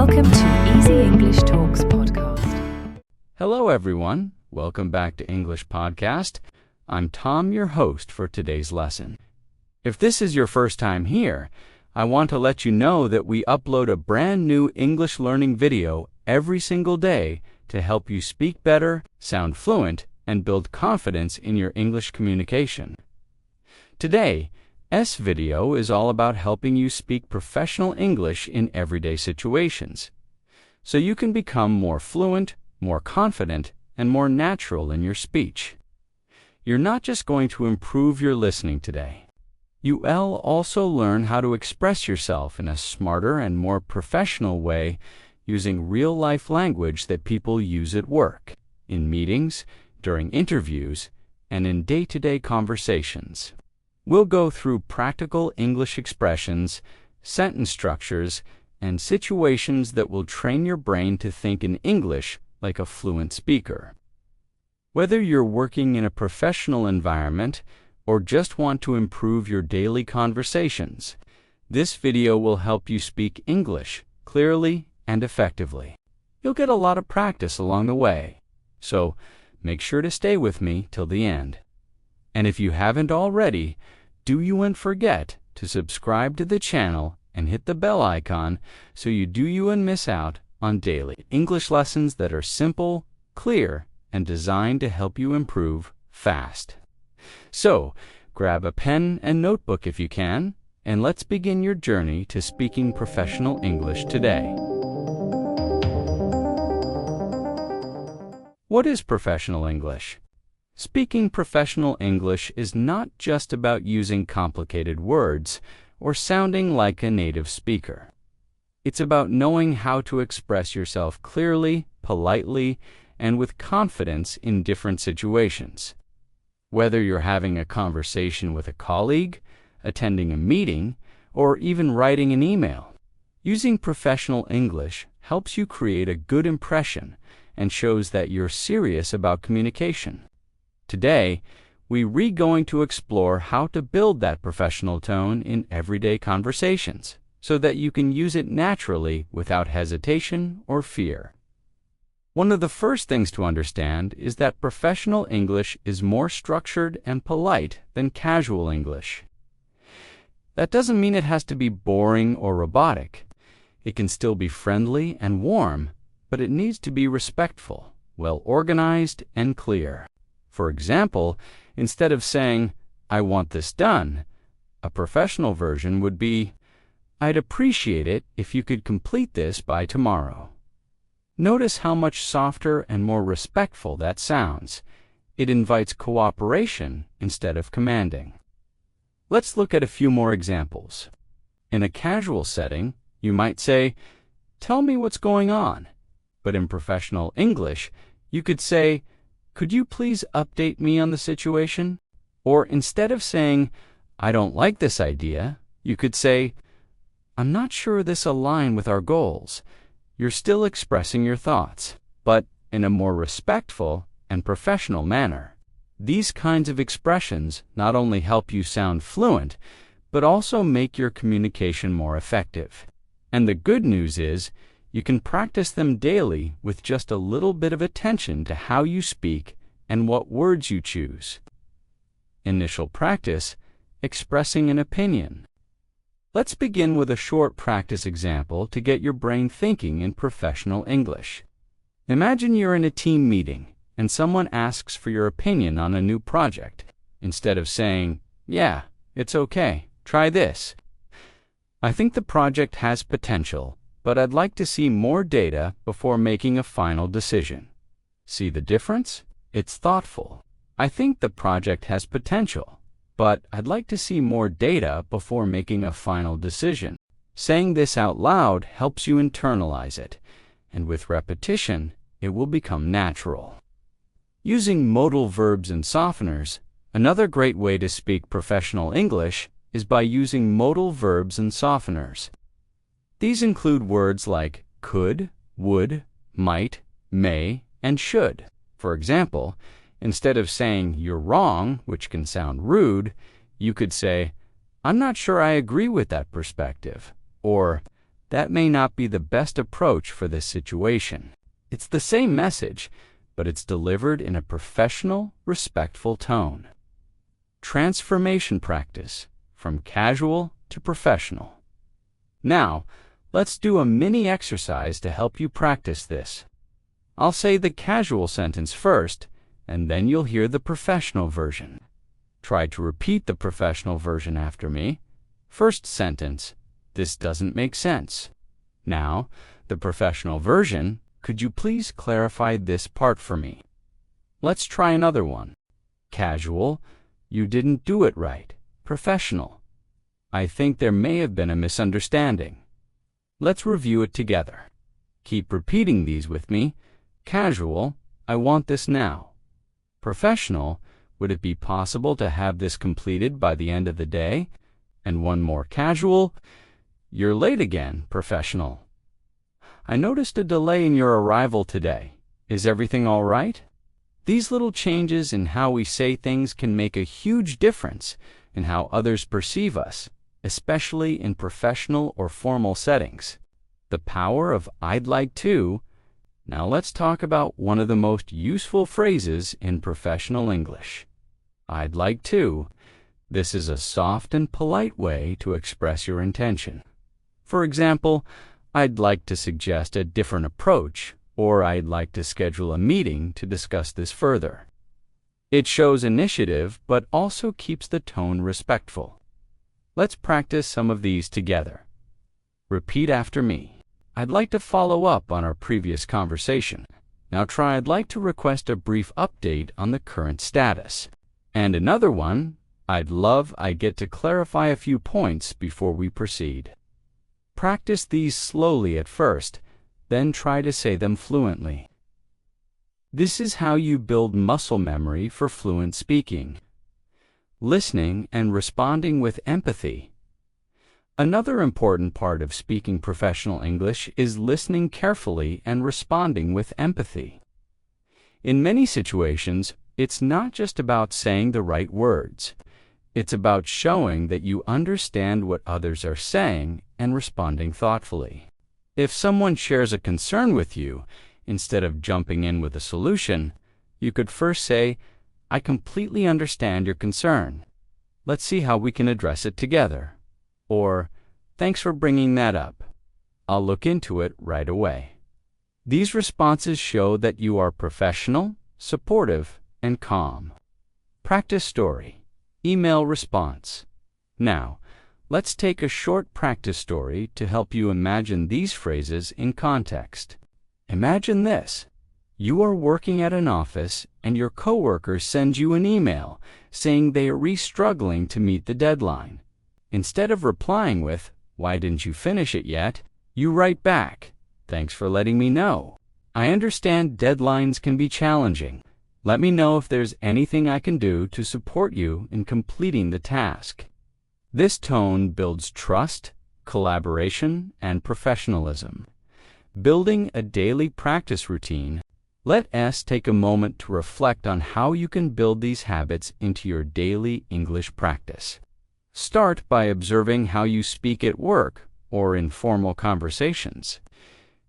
Welcome to Easy English Talks podcast. Hello, everyone. Welcome back to English Podcast. I'm Tom, your host for today's lesson. If this is your first time here, I want to let you know that we upload a brand new English learning video every single day to help you speak better, sound fluent, and build confidence in your English communication. Today, S video is all about helping you speak professional English in everyday situations, so you can become more fluent, more confident, and more natural in your speech. You're not just going to improve your listening today. You will also learn how to express yourself in a smarter and more professional way using real-life language that people use at work, in meetings, during interviews, and in day-to-day conversations. We'll go through practical English expressions, sentence structures, and situations that will train your brain to think in English like a fluent speaker. Whether you're working in a professional environment or just want to improve your daily conversations, this video will help you speak English clearly and effectively. You'll get a lot of practice along the way, so make sure to stay with me till the end. And if you haven't already, do you and forget to subscribe to the channel and hit the bell icon so you and miss out on daily English lessons that are simple, clear, and designed to help you improve fast. So, grab a pen and notebook if you can, and let's begin your journey to speaking professional English today. What is professional English? Speaking professional English is not just about using complicated words or sounding like a native speaker. It's about knowing how to express yourself clearly, politely, and with confidence in different situations. Whether you're having a conversation with a colleague, attending a meeting, or even writing an email, using professional English helps you create a good impression and shows that you're serious about communication. Today, we're going to explore how to build that professional tone in everyday conversations so that you can use it naturally without hesitation or fear. One of the first things to understand is that professional English is more structured and polite than casual English. That doesn't mean it has to be boring or robotic. It can still be friendly and warm, but it needs to be respectful, well organized, and clear. For example, instead of saying, "I want this done," a professional version would be, "I'd appreciate it if you could complete this by tomorrow." Notice how much softer and more respectful that sounds. It invites cooperation instead of commanding. Let's look at a few more examples. In a casual setting, you might say, "Tell me what's going on." But in professional English, you could say, "Could you please update me on the situation?" Or instead of saying, "I don't like this idea," you could say, "I'm not sure this aligns with our goals." You're still expressing your thoughts, but in a more respectful and professional manner. These kinds of expressions not only help you sound fluent, but also make your communication more effective. And the good news is, you can practice them daily with just a little bit of attention to how you speak and what words you choose. Initial practice, expressing an opinion. Let's begin with a short practice example to get your brain thinking in professional English. Imagine you're in a team meeting and someone asks for your opinion on a new project. Instead of saying, "Yeah, it's okay, try this. I think the project has potential, but I'd like to see more data before making a final decision." See the difference? It's thoughtful. "I think the project has potential, but I'd like to see more data before making a final decision." Saying this out loud helps you internalize it, and with repetition, it will become natural. Using modal verbs and softeners, another great way to speak professional English is by using modal verbs and softeners. These include words like could, would, might, may, and should. For example, instead of saying "you're wrong," which can sound rude, you could say, "I'm not sure I agree with that perspective," or that may not be the best approach for this situation. It's the same message, but it's delivered in a professional, respectful tone. Transformation practice, from casual to professional. Now, let's do a mini exercise to help you practice this. I'll say the casual sentence first, and then you'll hear the professional version. Try to repeat the professional version after me. First sentence, this doesn't make sense. Now, the professional version, could you please clarify this part for me? Let's try another one. Casual, you didn't do it right. Professional, I think there may have been a misunderstanding. Let's review it together. Keep repeating these with me. Casual, I want this now. Professional, would it be possible to have this completed by the end of the day? And one more. Casual, you're late again. Professional, I noticed a delay in your arrival today. Is everything all right? These little changes in how we say things can make a huge difference in how others perceive us, especially in professional or formal settings. The power of I'd like to. Now let's talk about one of the most useful phrases in professional English. I'd like to. This is a soft and polite way to express your intention. For example, I'd like to suggest a different approach, or I'd like to schedule a meeting to discuss this further. It shows initiative, but also keeps the tone respectful. Let's practice some of these together. Repeat after me. I'd like to follow up on our previous conversation. Now try, I'd like to request a brief update on the current status. And another one, I get to clarify a few points before we proceed. Practice these slowly at first, then try to say them fluently. This is how you build muscle memory for fluent speaking. Listening and responding with empathy. Another important part of speaking professional English is listening carefully and responding with empathy. In many situations, it's not just about saying the right words. It's about showing that you understand what others are saying and responding thoughtfully. If someone shares a concern with you, instead of jumping in with a solution, you could first say, I completely understand your concern. Let's see how we can address it together. Or, thanks for bringing that up. I'll look into it right away. These responses show that you are professional, supportive, and calm. Practice story. Email response. Now, let's take a short practice story to help you imagine these phrases in context. Imagine this. You are working at an office and your coworker sends you an email saying they are struggling to meet the deadline. Instead of replying with, why didn't you finish it yet? You write back, thanks for letting me know. I understand deadlines can be challenging. Let me know if there's anything I can do to support you in completing the task. This tone builds trust, collaboration, and professionalism. Building a daily practice routine, let us take a moment to reflect on how you can build these habits into your daily English practice. Start by observing how you speak at work or in formal conversations.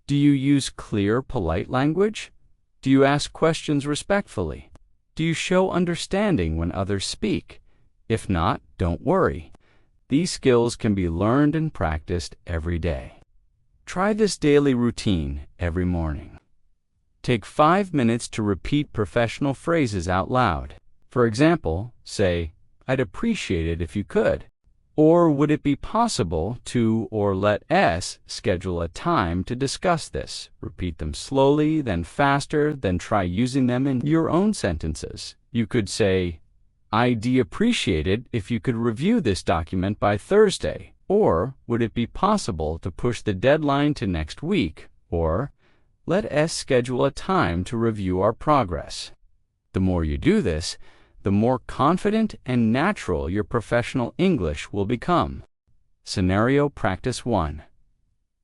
Do you use clear, polite language? Do you ask questions respectfully? Do you show understanding when others speak? If not, don't worry. These skills can be learned and practiced every day. Try this daily routine every morning. Take 5 minutes to repeat professional phrases out loud. For example, say, I'd appreciate it if you could. Or would it be possible to, or let us schedule a time to discuss this? Repeat them slowly, then faster, then try using them in your own sentences. You could say, I'd appreciate it if you could review this document by Thursday. Or would it be possible to push the deadline to next week? Or let us schedule a time to review our progress. The more you do this, the more confident and natural your professional English will become. Scenario practice 1.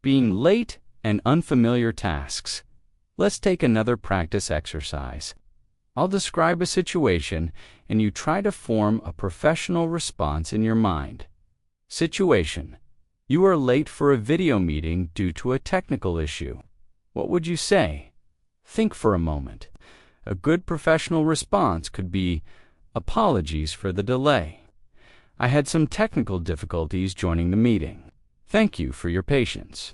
Being late and unfamiliar tasks. Let's take another practice exercise. I'll describe a situation and you try to form a professional response in your mind. Situation. You are late for a video meeting due to a technical issue. What would you say? Think for a moment. A good professional response could be, "Apologies for the delay. I had some technical difficulties joining the meeting. Thank you for your patience."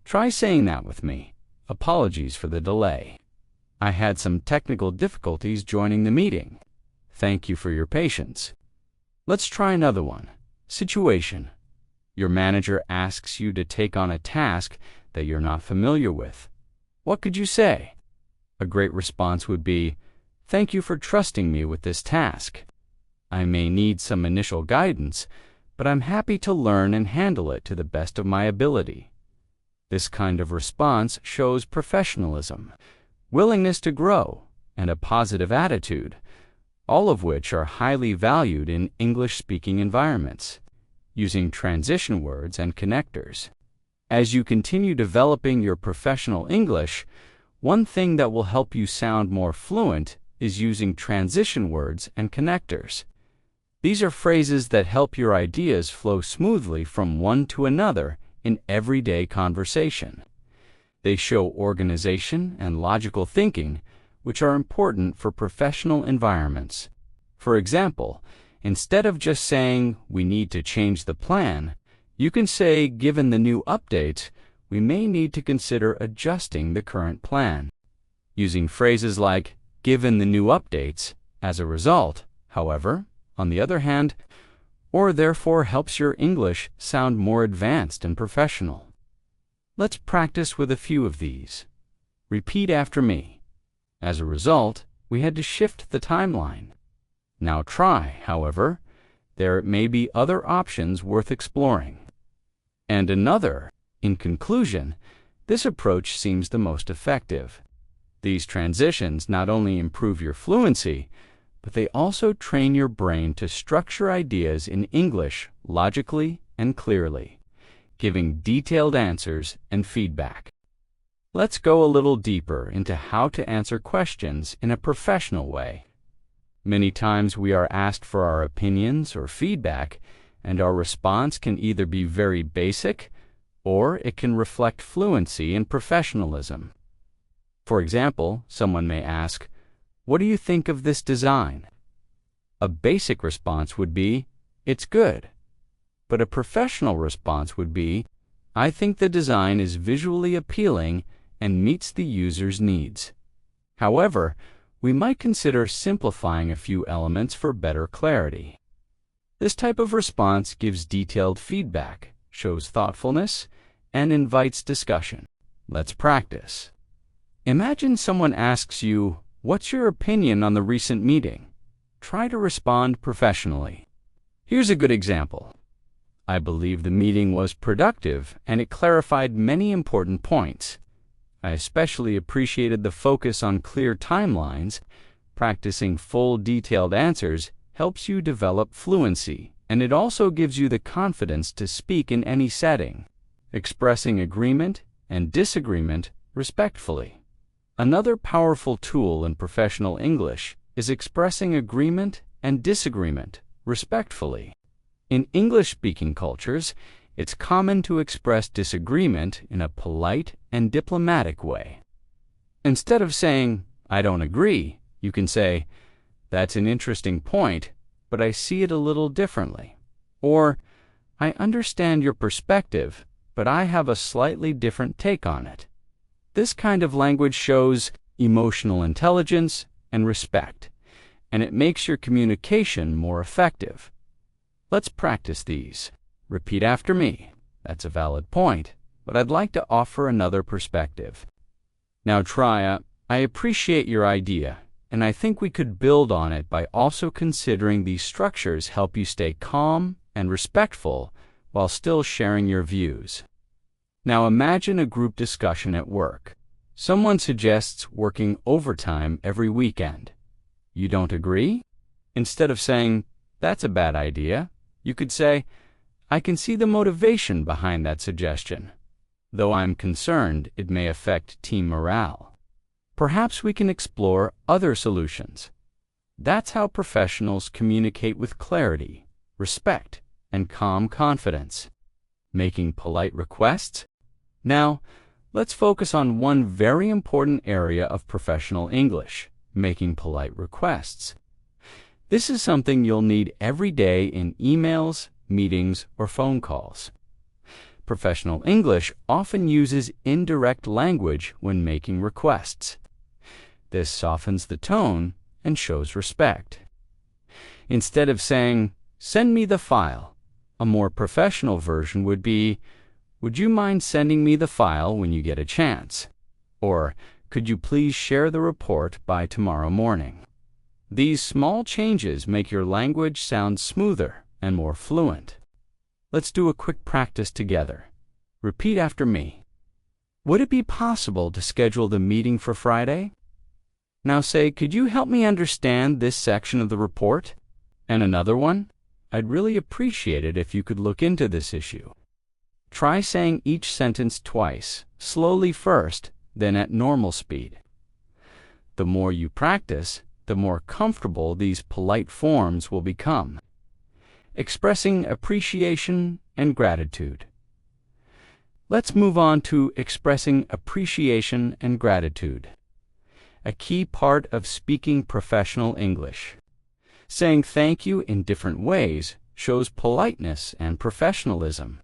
Try saying that with me. Apologies for the delay. I had some technical difficulties joining the meeting. Thank you for your patience. Let's try another one. Situation. Your manager asks you to take on a task that you're not familiar with. What could you say? A great response would be, "Thank you for trusting me with this task. I may need some initial guidance, but I'm happy to learn and handle it to the best of my ability." This kind of response shows professionalism, willingness to grow, and a positive attitude, all of which are highly valued in English-speaking environments, using transition words and connectors. As you continue developing your professional English, one thing that will help you sound more fluent is using transition words and connectors. These are phrases that help your ideas flow smoothly from one to another in everyday conversation. They show organization and logical thinking, which are important for professional environments. For example, instead of just saying, "We need to change the plan," you can say, "Given the new updates, we may need to consider adjusting the current plan." Using phrases like, "given the new updates," "as a result," however, on the other hand, or therefore helps your English sound more advanced and professional. Let's practice with a few of these. Repeat after me. As a result, we had to shift the timeline. Now try, however, there may be other options worth exploring. And another, in conclusion, this approach seems the most effective. These transitions not only improve your fluency, but they also train your brain to structure ideas in English logically and clearly, giving detailed answers and feedback. Let's go a little deeper into how to answer questions in a professional way. Many times we are asked for our opinions or feedback, and our response can either be very basic or it can reflect fluency and professionalism. For example, someone may ask, "What do you think of this design?" A basic response would be, "It's good." But a professional response would be, "I think the design is visually appealing and meets the user's needs." However, we might consider simplifying a few elements for better clarity. This type of response gives detailed feedback, shows thoughtfulness, and invites discussion. Let's practice. Imagine someone asks you, "What's your opinion on the recent meeting?" Try to respond professionally. Here's a good example. "I believe the meeting was productive and it clarified many important points. I especially appreciated the focus on clear timelines. Practicing full detailed answers helps you develop fluency, and it also gives you the confidence to speak in any setting, expressing agreement and disagreement respectfully." Another powerful tool in professional English is expressing agreement and disagreement respectfully. In English-speaking cultures, it's common to express disagreement in a polite and diplomatic way. Instead of saying, "I don't agree," you can say, "That's an interesting point, but I see it a little differently." Or, "I understand your perspective, but I have a slightly different take on it." This kind of language shows emotional intelligence and respect, and it makes your communication more effective. Let's practice these. Repeat after me. That's a valid point, but I'd like to offer another perspective. Now try "I appreciate your idea, and I think we could build on it by also considering these structures help you stay calm and respectful while still sharing your views." Now imagine a group discussion at work. Someone suggests working overtime every weekend. You don't agree? Instead of saying, "That's a bad idea," you could say, "I can see the motivation behind that suggestion, though I'm concerned it may affect team morale. Perhaps we can explore other solutions." That's how professionals communicate with clarity, respect, and calm confidence. making polite requests. Now, let's focus on one very important area of professional English, making polite requests. This is something you'll need every day in emails, meetings, or phone calls. Professional English often uses indirect language when making requests. This softens the tone and shows respect. Instead of saying, "Send me the file," a more professional version would be, "Would you mind sending me the file when you get a chance?" Or, "Could you please share the report by tomorrow morning?" These small changes make your language sound smoother and more fluent. Let's do a quick practice together. Repeat after me. Would it be possible to schedule the meeting for Friday? Now say, "Could you help me understand this section of the report?" And another one, "I'd really appreciate it if you could look into this issue." Try saying each sentence twice, slowly first, then at normal speed. The more you practice, the more comfortable these polite forms will become. Expressing appreciation and gratitude. Let's move on to expressing appreciation and gratitude, a key part of speaking professional English. Saying thank you in different ways shows politeness and professionalism.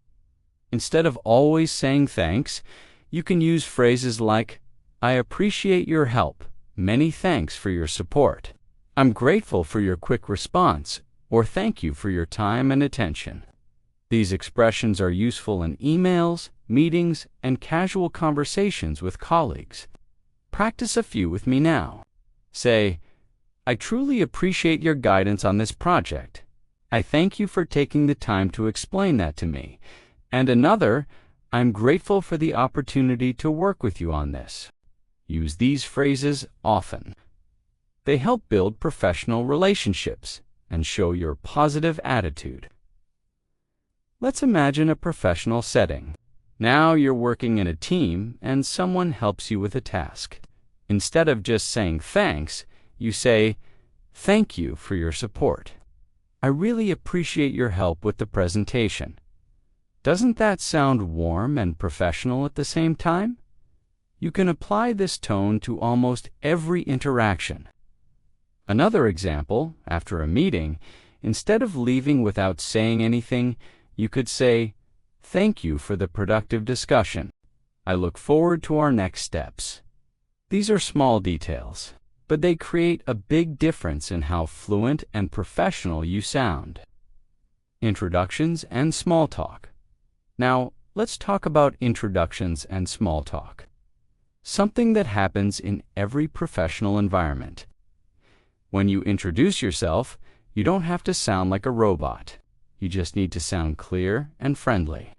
Instead of always saying thanks, you can use phrases like, "I appreciate your help. Many thanks for your support. I'm grateful for your quick response," or "Thank you for your time and attention." These expressions are useful in emails, meetings, and casual conversations with colleagues. Practice a few with me now. Say, "I truly appreciate your guidance on this project. I thank you for taking the time to explain that to me." And another, "I'm grateful for the opportunity to work with you on this." Use these phrases often. They help build professional relationships and show your positive attitude. Let's imagine a professional setting. Now you're working in a team and someone helps you with a task. Instead of just saying thanks, you say, "Thank you for your support. I really appreciate your help with the presentation." Doesn't that sound warm and professional at the same time? You can apply this tone to almost every interaction. Another example, after a meeting, instead of leaving without saying anything, you could say, "Thank you for the productive discussion. I look forward to our next steps." These are small details, but they create a big difference in how fluent and professional you sound. Introductions and small talk. Now, let's talk about introductions and small talk. Something that happens in every professional environment. When you introduce yourself, you don't have to sound like a robot. You just need to sound clear and friendly.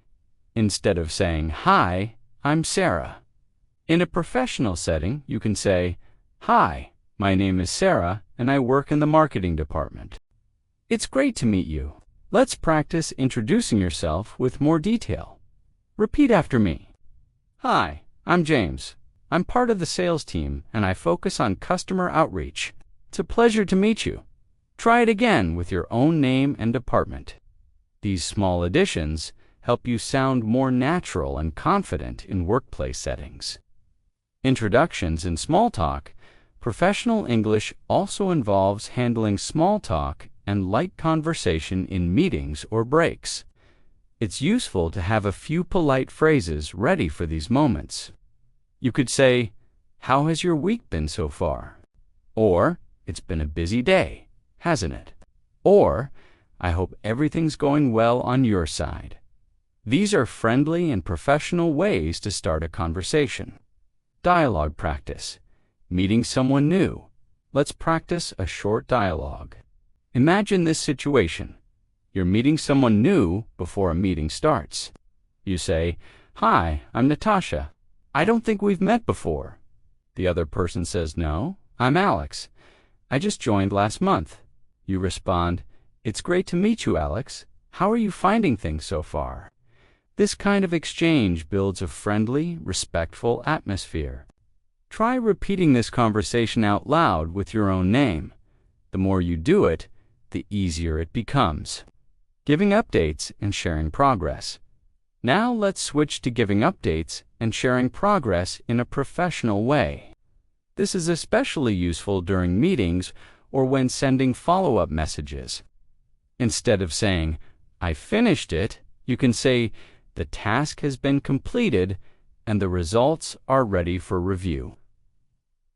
Instead of saying, "Hi, I'm Sarah." In a professional setting, you can say, "Hi, my name is Sarah, and I work in the marketing department. It's great to meet you." Let's practice introducing yourself with more detail. Repeat after me. "Hi, I'm James. I'm part of the sales team, and I focus on customer outreach. It's a pleasure to meet you." Try it again with your own name and department. These small additions help you sound more natural and confident in workplace settings. Introductions and small talk. Professional English also involves handling small talk and light conversation in meetings or breaks. It's useful to have a few polite phrases ready for these moments. You could say, "How has your week been so far?" Or, "It's been a busy day, hasn't it?" Or, "I hope everything's going well on your side." These are friendly and professional ways to start a conversation. Dialogue practice. Meeting someone new. Let's practice a short dialogue. Imagine this situation. You're meeting someone new before a meeting starts. You say, "Hi, I'm Natasha. I don't think we've met before." The other person says, "No, I'm Alex. I just joined last month." You respond, "It's great to meet you, Alex. How are you finding things so far?" This kind of exchange builds a friendly, respectful atmosphere. Try repeating this conversation out loud with your own name. The more you do it, the easier it becomes. Giving updates and sharing progress. Now let's switch to giving updates and sharing progress in a professional way. This is especially useful during meetings or when sending follow-up messages. Instead of saying, "I finished it," you can say, "The task has been completed and the results are ready for review."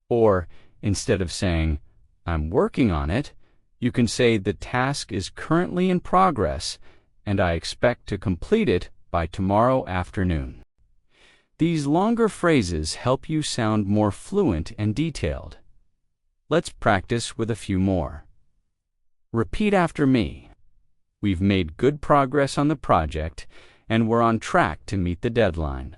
Or, instead of saying, "I'm working on it," you can say, "The task is currently in progress and I expect to complete it by tomorrow afternoon." These longer phrases help you sound more fluent and detailed. Let's practice with a few more. Repeat after me. We've made good progress on the project and we're on track to meet the deadline.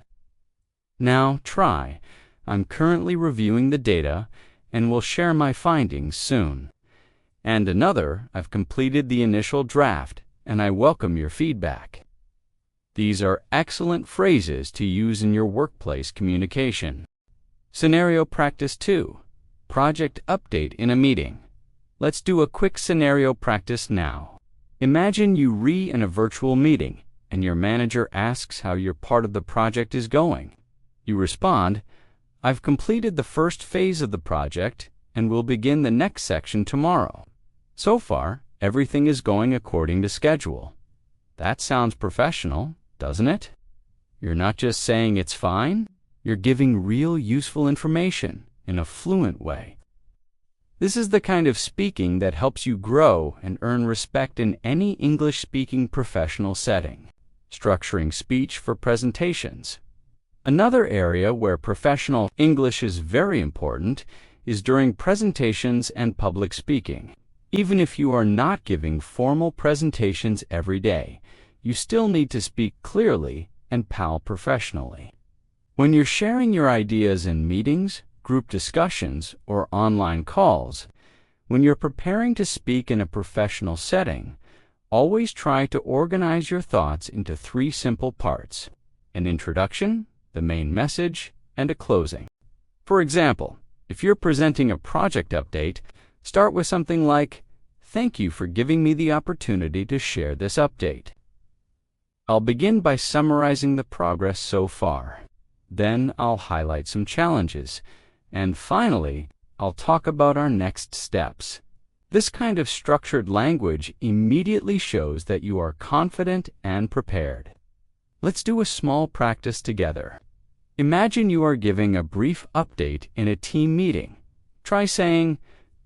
Now try. I'm currently reviewing the data and will share my findings soon. And another, I've completed the initial draft and I welcome your feedback. These are excellent phrases to use in your workplace communication. Scenario practice 2. Project update in a meeting. Let's do a quick scenario practice now. Imagine you re in a virtual meeting and your manager asks how your part of the project is going. You respond, "I've completed the first phase of the project and will begin the next section tomorrow. So far, everything is going according to schedule." That sounds professional, doesn't it? You're not just saying it's fine, you're giving real useful information in a fluent way. This is the kind of speaking that helps you grow and earn respect in any English-speaking professional setting. Structuring speech for presentations. Another area where professional English is very important is during presentations and public speaking. Even if you are not giving formal presentations every day, you still need to speak clearly and professionally. When you're sharing your ideas in meetings, group discussions, or online calls, when you're preparing to speak in a professional setting, always try to organize your thoughts into 3 simple parts: an introduction, the main message, and a closing. For example, if you're presenting a project update, start with something like, "Thank you for giving me the opportunity to share this update. I'll begin by summarizing the progress so far. Then I'll highlight some challenges. And finally, I'll talk about our next steps." This kind of structured language immediately shows that you are confident and prepared. Let's do a small practice together. Imagine you are giving a brief update in a team meeting. Try saying,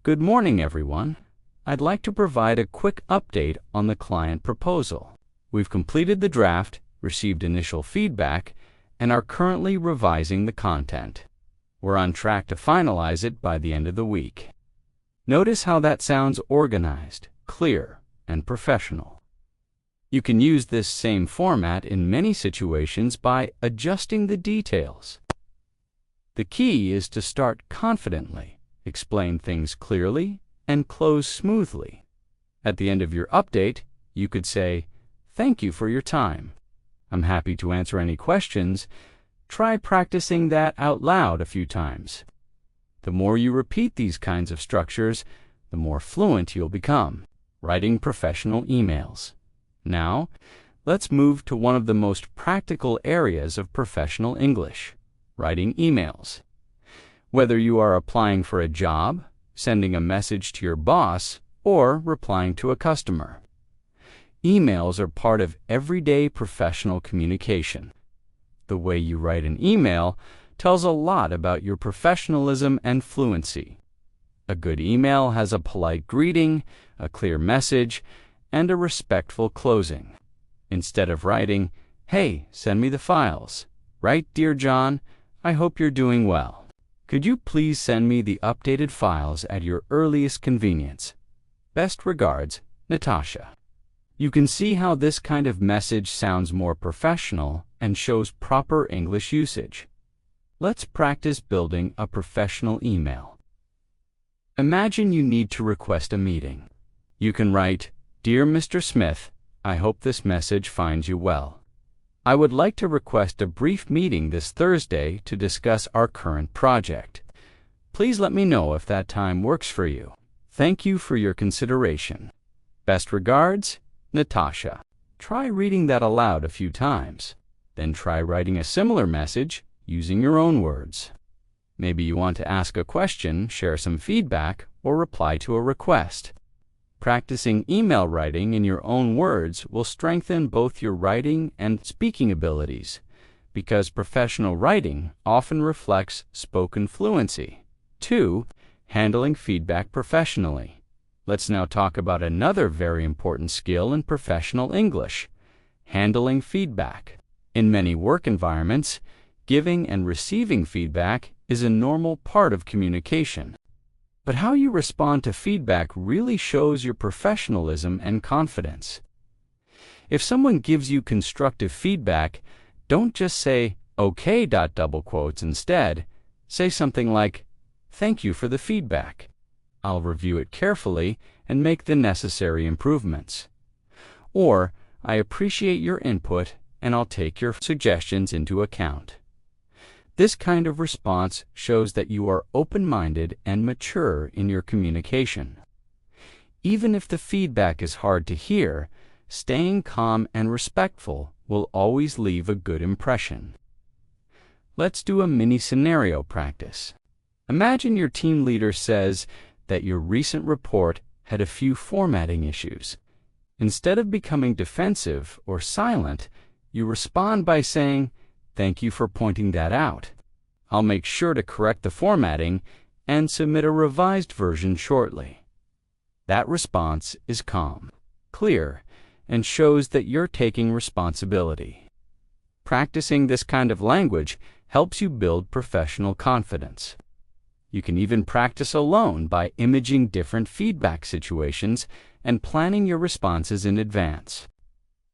"Good morning, everyone. I'd like to provide a quick update on the client proposal. We've completed the draft, received initial feedback, and are currently revising the content. We're on track to finalize it by the end of the week." Notice how that sounds organized, clear, and professional. You can use this same format in many situations by adjusting the details. The key is to start confidently, explain things clearly, and close smoothly. At the end of your update, you could say, "Thank you for your time. I'm happy to answer any questions." Try practicing that out loud a few times. The more you repeat these kinds of structures, the more fluent you'll become. Writing professional emails. Now, let's move to one of the most practical areas of professional English: writing emails. Whether you are applying for a job, sending a message to your boss, or replying to a customer, emails are part of everyday professional communication. The way you write an email tells a lot about your professionalism and fluency. A good email has a polite greeting, a clear message, and a respectful closing. Instead of writing, "Hey, send me the files," write, "Dear John, I hope you're doing well. Could you please send me the updated files at your earliest convenience? Best regards, Natasha." You can see how this kind of message sounds more professional and shows proper English usage. Let's practice building a professional email. Imagine you need to request a meeting. You can write, "Dear Mr. Smith, I hope this message finds you well. I would like to request a brief meeting this Thursday to discuss our current project. Please let me know if that time works for you. Thank you for your consideration. Best regards, Natasha." Try reading that aloud a few times. Then try writing a similar message using your own words. Maybe you want to ask a question, share some feedback, or reply to a request. Practicing email writing in your own words will strengthen both your writing and speaking abilities, because professional writing often reflects spoken fluency. 2. Handling feedback professionally. Let's now talk about another very important skill in professional English: handling feedback. In many work environments, giving and receiving feedback is a normal part of communication. But how you respond to feedback really shows your professionalism and confidence. If someone gives you constructive feedback, don't just say, "Okay," Instead, say something like, "Thank you for the feedback. I'll review it carefully and make the necessary improvements." Or, "I appreciate your input and I'll take your suggestions into account." This kind of response shows that you are open-minded and mature in your communication. Even if the feedback is hard to hear, staying calm and respectful will always leave a good impression. Let's do a mini scenario practice. Imagine your team leader says that your recent report had a few formatting issues. Instead of becoming defensive or silent, you respond by saying, "Thank you for pointing that out. I'll make sure to correct the formatting and submit a revised version shortly." That response is calm, clear, and shows that you're taking responsibility. Practicing this kind of language helps you build professional confidence. You can even practice alone by imaging different feedback situations and planning your responses in advance.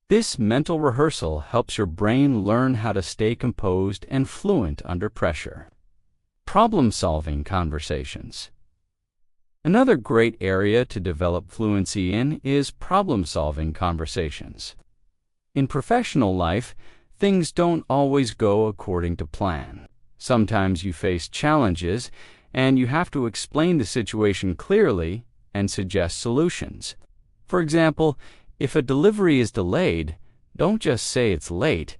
This mental rehearsal helps your brain learn how to stay composed and fluent under pressure. Problem-solving conversations. Another great area to develop fluency in is problem-solving conversations. In professional life, things don't always go according to plan. Sometimes you face challenges, and you have to explain the situation clearly and suggest solutions. For example, if a delivery is delayed, don't just say it's late.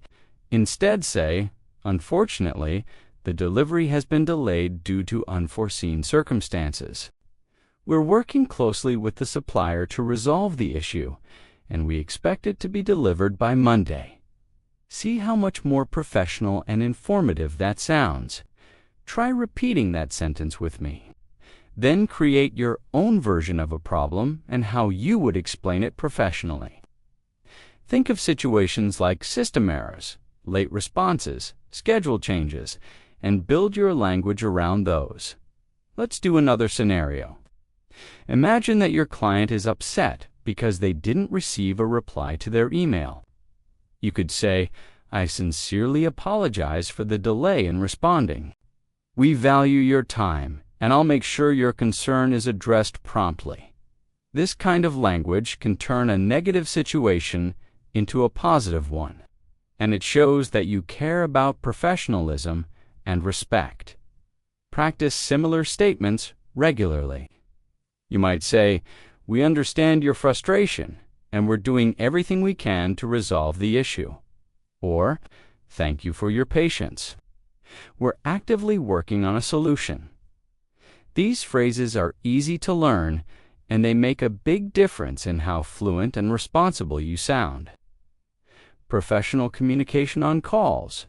Instead say, "Unfortunately, the delivery has been delayed due to unforeseen circumstances. We're working closely with the supplier to resolve the issue, and we expect it to be delivered by Monday." See how much more professional and informative that sounds. Try repeating that sentence with me. Then create your own version of a problem and how you would explain it professionally. Think of situations like system errors, late responses, schedule changes, and build your language around those. Let's do another scenario. Imagine that your client is upset because they didn't receive a reply to their email. You could say, "I sincerely apologize for the delay in responding. We value your time, and I'll make sure your concern is addressed promptly." This kind of language can turn a negative situation into a positive one, and it shows that you care about professionalism and respect. Practice similar statements regularly. You might say, "We understand your frustration, and we're doing everything we can to resolve the issue." Or, "Thank you for your patience. We're actively working on a solution." These phrases are easy to learn, and they make a big difference in how fluent and responsible you sound. Professional communication on calls.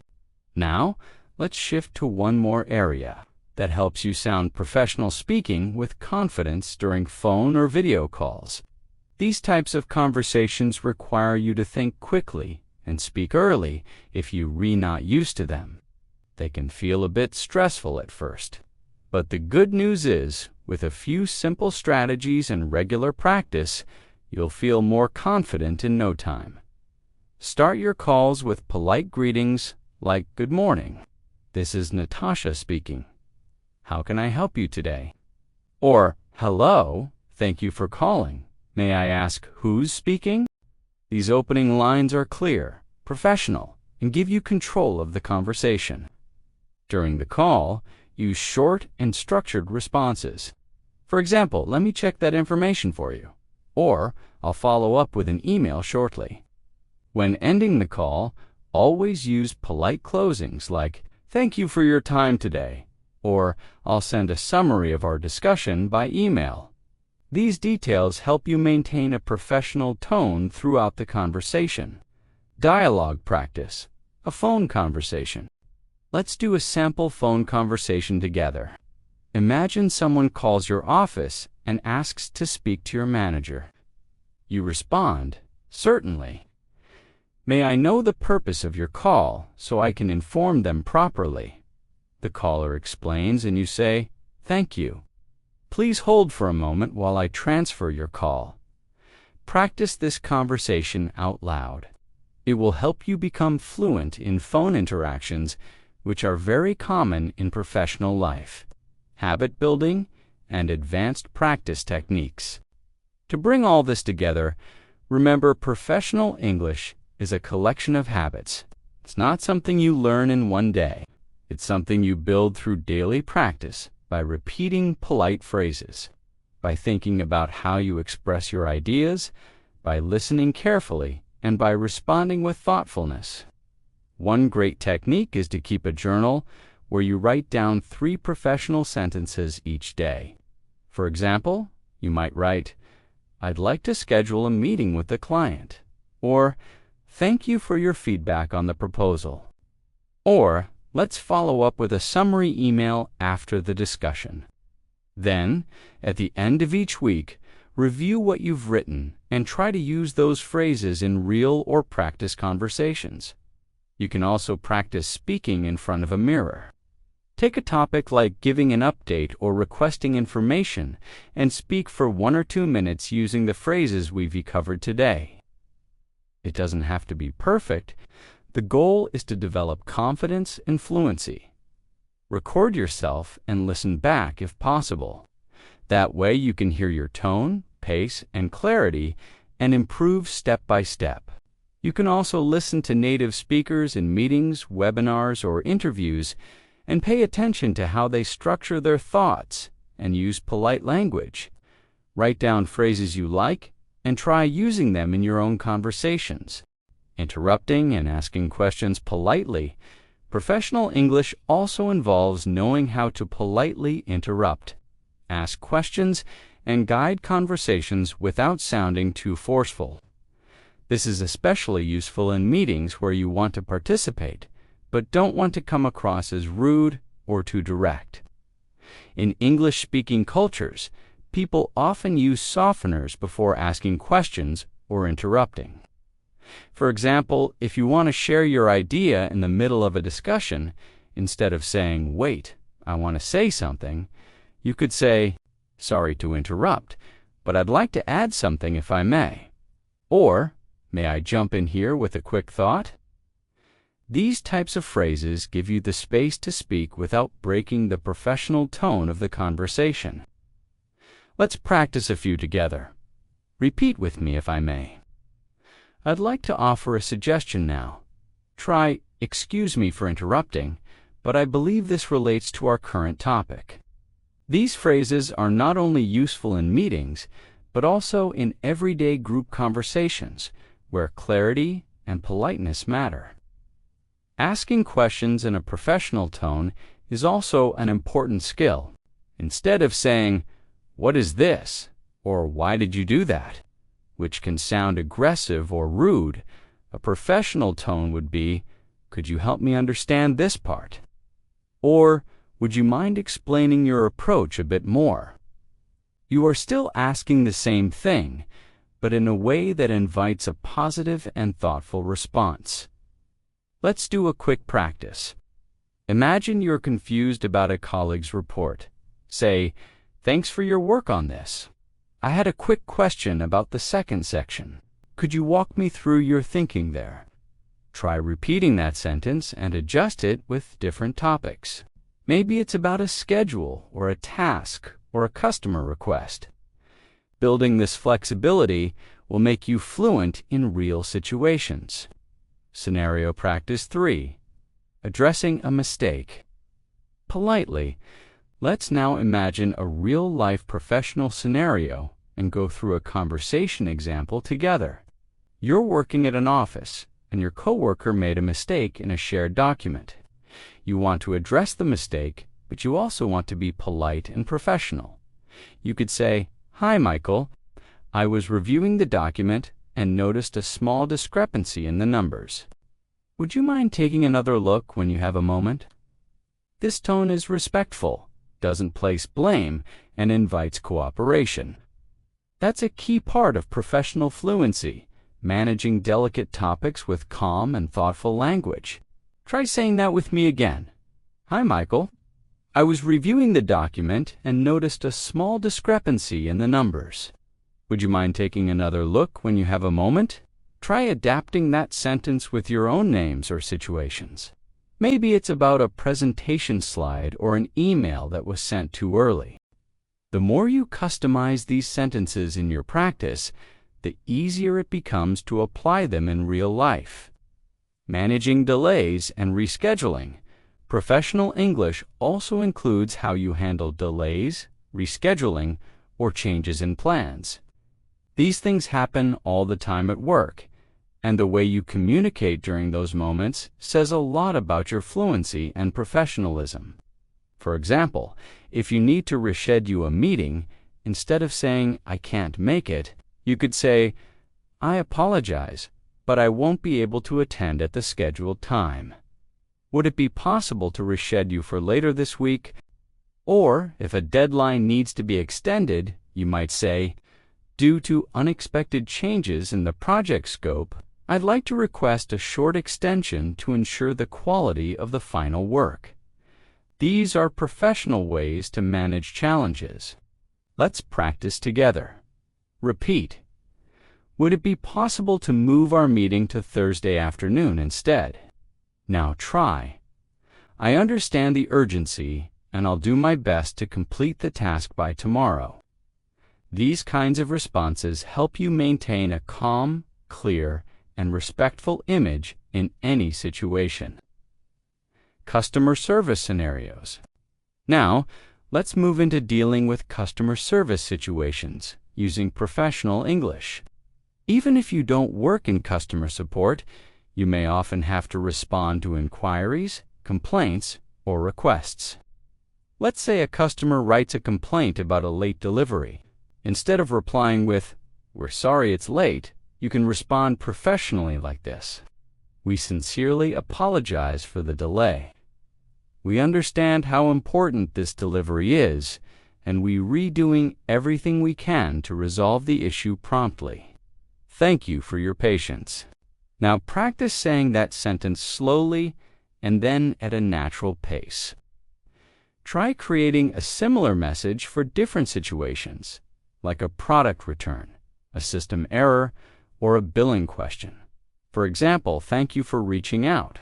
Now, let's shift to one more area that helps you sound professional speaking with confidence during phone or video calls. These types of conversations require you to think quickly and speak early if you're not used to them. They can feel a bit stressful at first. But the good news is, with a few simple strategies and regular practice, you'll feel more confident in no time. Start your calls with polite greetings like, "Good morning. This is Natasha speaking. How can I help you today?" Or, "Hello, thank you for calling. May I ask who's speaking?" These opening lines are clear, professional, and give you control of the conversation. During the call, use short and structured responses. For example, "Let me check that information for you," or "I'll follow up with an email shortly." When ending the call, Always use polite closings like, "Thank you for your time today," or "I'll send a summary of our discussion by email." These details help you maintain a professional tone throughout the conversation. Dialogue practice, a phone conversation. Let's do a sample phone conversation together. Imagine someone calls your office and asks to speak to your manager. You respond, "Certainly. May I know the purpose of your call so I can inform them properly?" The caller explains and you say, "Thank you. Please hold for a moment while I transfer your call." Practice this conversation out loud. It will help you become fluent in phone interactions, which are very common in professional life. Habit building and advanced practice techniques. To bring all this together, remember professional English is a collection of habits. It's not something you learn in one day. It's something you build through daily practice by repeating polite phrases, by thinking about how you express your ideas, by listening carefully, and by responding with thoughtfulness. One great technique is to keep a journal where you write down 3 professional sentences each day. For example, you might write, "I'd like to schedule a meeting with the client," or "Thank you for your feedback on the proposal," or "Let's follow up with a summary email after the discussion." Then, at the end of each week, review what you've written and try to use those phrases in real or practice conversations. You can also practice speaking in front of a mirror. Take a topic like giving an update or requesting information and speak for 1 or 2 minutes using the phrases we've covered today. It doesn't have to be perfect. The goal is to develop confidence and fluency. Record yourself and listen back if possible. That way you can hear your tone, pace, and clarity and improve step by step. You can also listen to native speakers in meetings, webinars, or interviews and pay attention to how they structure their thoughts and use polite language. Write down phrases you like and try using them in your own conversations. Interrupting and asking questions politely. Professional English also involves knowing how to politely interrupt, ask questions, and guide conversations without sounding too forceful. This is especially useful in meetings where you want to participate, but don't want to come across as rude or too direct. In English-speaking cultures, people often use softeners before asking questions or interrupting. For example, if you want to share your idea in the middle of a discussion, instead of saying, "Wait, I want to say something," you could say, "Sorry to interrupt, but I'd like to add something if I may." Or, "May I jump in here with a quick thought?" These types of phrases give you the space to speak without breaking the professional tone of the conversation. Let's practice a few together. Repeat with me if I may. I'd like to offer a suggestion now. Try, "Excuse me for interrupting, but I believe this relates to our current topic." These phrases are not only useful in meetings, but also in everyday group conversations, where clarity and politeness matter. Asking questions in a professional tone is also an important skill. Instead of saying, "What is this?" or "Why did you do that?" which can sound aggressive or rude, a professional tone would be, "Could you help me understand this part?" Or, "Would you mind explaining your approach a bit more?" You are still asking the same thing, but in a way that invites a positive and thoughtful response. Let's do a quick practice. Imagine you're confused about a colleague's report. Say, "Thanks for your work on this. I had a quick question about the second section. Could you walk me through your thinking there?" Try repeating that sentence and adjust it with different topics. Maybe it's about a schedule or a task or a customer request. Building this flexibility will make you fluent in real situations. Scenario practice 3. Addressing a mistake. Politely, let's now imagine a real-life professional scenario and go through a conversation example together. You're working at an office, and your coworker made a mistake in a shared document. You want to address the mistake, but you also want to be polite and professional. You could say, "Hi, Michael. I was reviewing the document and noticed a small discrepancy in the numbers. Would you mind taking another look when you have a moment?" This tone is respectful, doesn't place blame, and invites cooperation. That's a key part of professional fluency, managing delicate topics with calm and thoughtful language. Try saying that with me again. "Hi, Michael. I was reviewing the document and noticed a small discrepancy in the numbers. Would you mind taking another look when you have a moment?" Try adapting that sentence with your own names or situations. Maybe it's about a presentation slide or an email that was sent too early. The more you customize these sentences in your practice, the easier it becomes to apply them in real life. Managing delays and rescheduling. Professional English also includes how you handle delays, rescheduling, or changes in plans. These things happen all the time at work, and the way you communicate during those moments says a lot about your fluency and professionalism. For example, if you need to reschedule a meeting, instead of saying, "I can't make it," you could say, "I apologize, but I won't be able to attend at the scheduled time. Would it be possible to reschedule for later this week?" Or, if a deadline needs to be extended, you might say, "Due to unexpected changes in the project scope, I'd like to request a short extension to ensure the quality of the final work." These are professional ways to manage challenges. Let's practice together. Repeat. "Would it be possible to move our meeting to Thursday afternoon instead?" Now try. "I understand the urgency, and I'll do my best to complete the task by tomorrow." These kinds of responses help you maintain a calm, clear, and respectful image in any situation. Customer service scenarios. Now, let's move into dealing with customer service situations using professional English. Even if you don't work in customer support, you may often have to respond to inquiries, complaints, or requests. Let's say a customer writes a complaint about a late delivery. Instead of replying with, "We're sorry it's late," you can respond professionally like this: "We sincerely apologize for the delay. We understand how important this delivery is, and we're redoing everything we can to resolve the issue promptly. Thank you for your patience." Now practice saying that sentence slowly and then at a natural pace. Try creating a similar message for different situations, like a product return, a system error, or a billing question. For example, "Thank you for reaching out.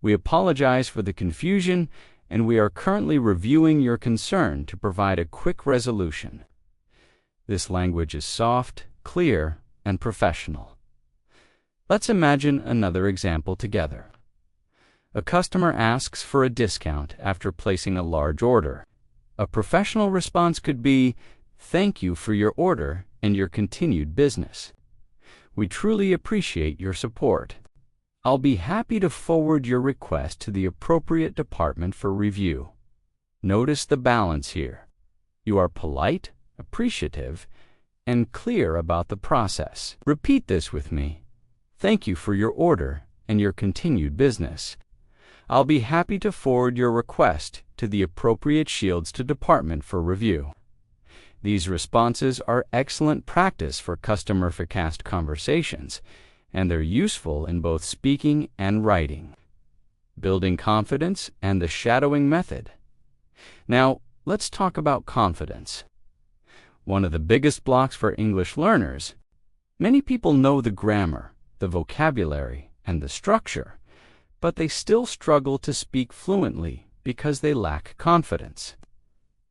We apologize for the confusion, and we are currently reviewing your concern to provide a quick resolution." This language is soft, clear, and professional. Let's imagine another example together. A customer asks for a discount after placing a large order. A professional response could be, "Thank you for your order and your continued business. We truly appreciate your support. I'll be happy to forward your request to the appropriate department for review." Notice the balance here. You are polite, appreciative, and clear about the process. Repeat this with me. "Thank you for your order and your continued business. I'll be happy to forward your request to the appropriate Shields to department for review." These responses are excellent practice for customer-focused conversations, and they're useful in both speaking and writing. Building confidence and the shadowing method. Now, let's talk about confidence. One of the biggest blocks for English learners. Many people know the grammar, the vocabulary, and the structure, but they still struggle to speak fluently because they lack confidence.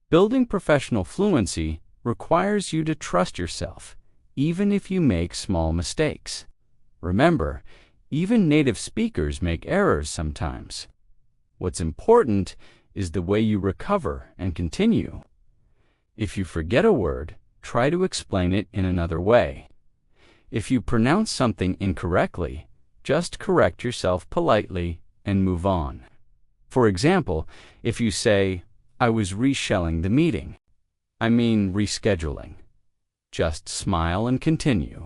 Building professional fluency requires you to trust yourself, even if you make small mistakes. Remember, even native speakers make errors sometimes. What's important is the way you recover and continue. If you forget a word, try to explain it in another way. If you pronounce something incorrectly, Just correct yourself politely and move on. For example, if you say, "I was reshelling the meeting," I mean rescheduling. Just smile and continue.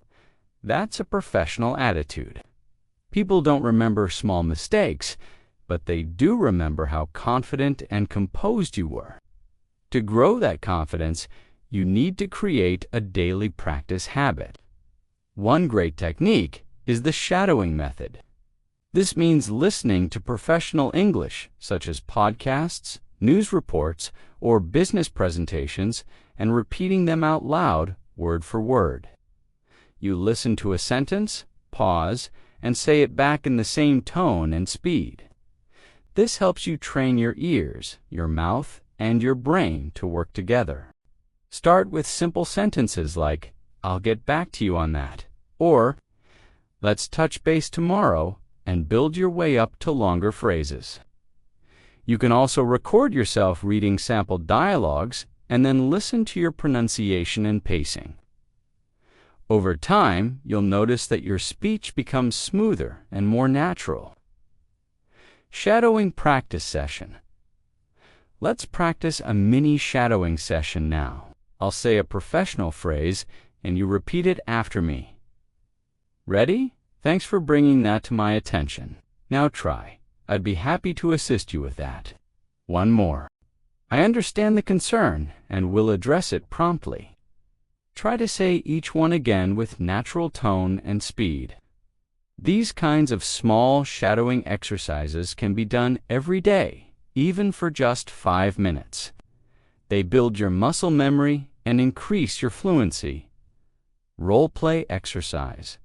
That's a professional attitude. People don't remember small mistakes, but they do remember how confident and composed you were. To grow that confidence, you need to create a daily practice habit. One great technique is the shadowing method. This means listening to professional English, such as podcasts, news reports, or business presentations, and repeating them out loud, word for word. You listen to a sentence, pause, and say it back in the same tone and speed. This helps you train your ears, your mouth, and your brain to work together. Start with simple sentences like, "I'll get back to you on that," or "Let's touch base tomorrow," and build your way up to longer phrases. You can also record yourself reading sample dialogues and then listen to your pronunciation and pacing. Over time, you'll notice that your speech becomes smoother and more natural. Shadowing practice session. Let's practice a mini shadowing session now. I'll say a professional phrase and you repeat it after me. Ready? Thanks for bringing that to my attention. Now try. I'd be happy to assist you with that. One more. I understand the concern and will address it promptly. Try to say each one again with natural tone and speed. These kinds of small shadowing exercises can be done every day, even for just 5 minutes. They build your muscle memory and increase your fluency. Role play exercise.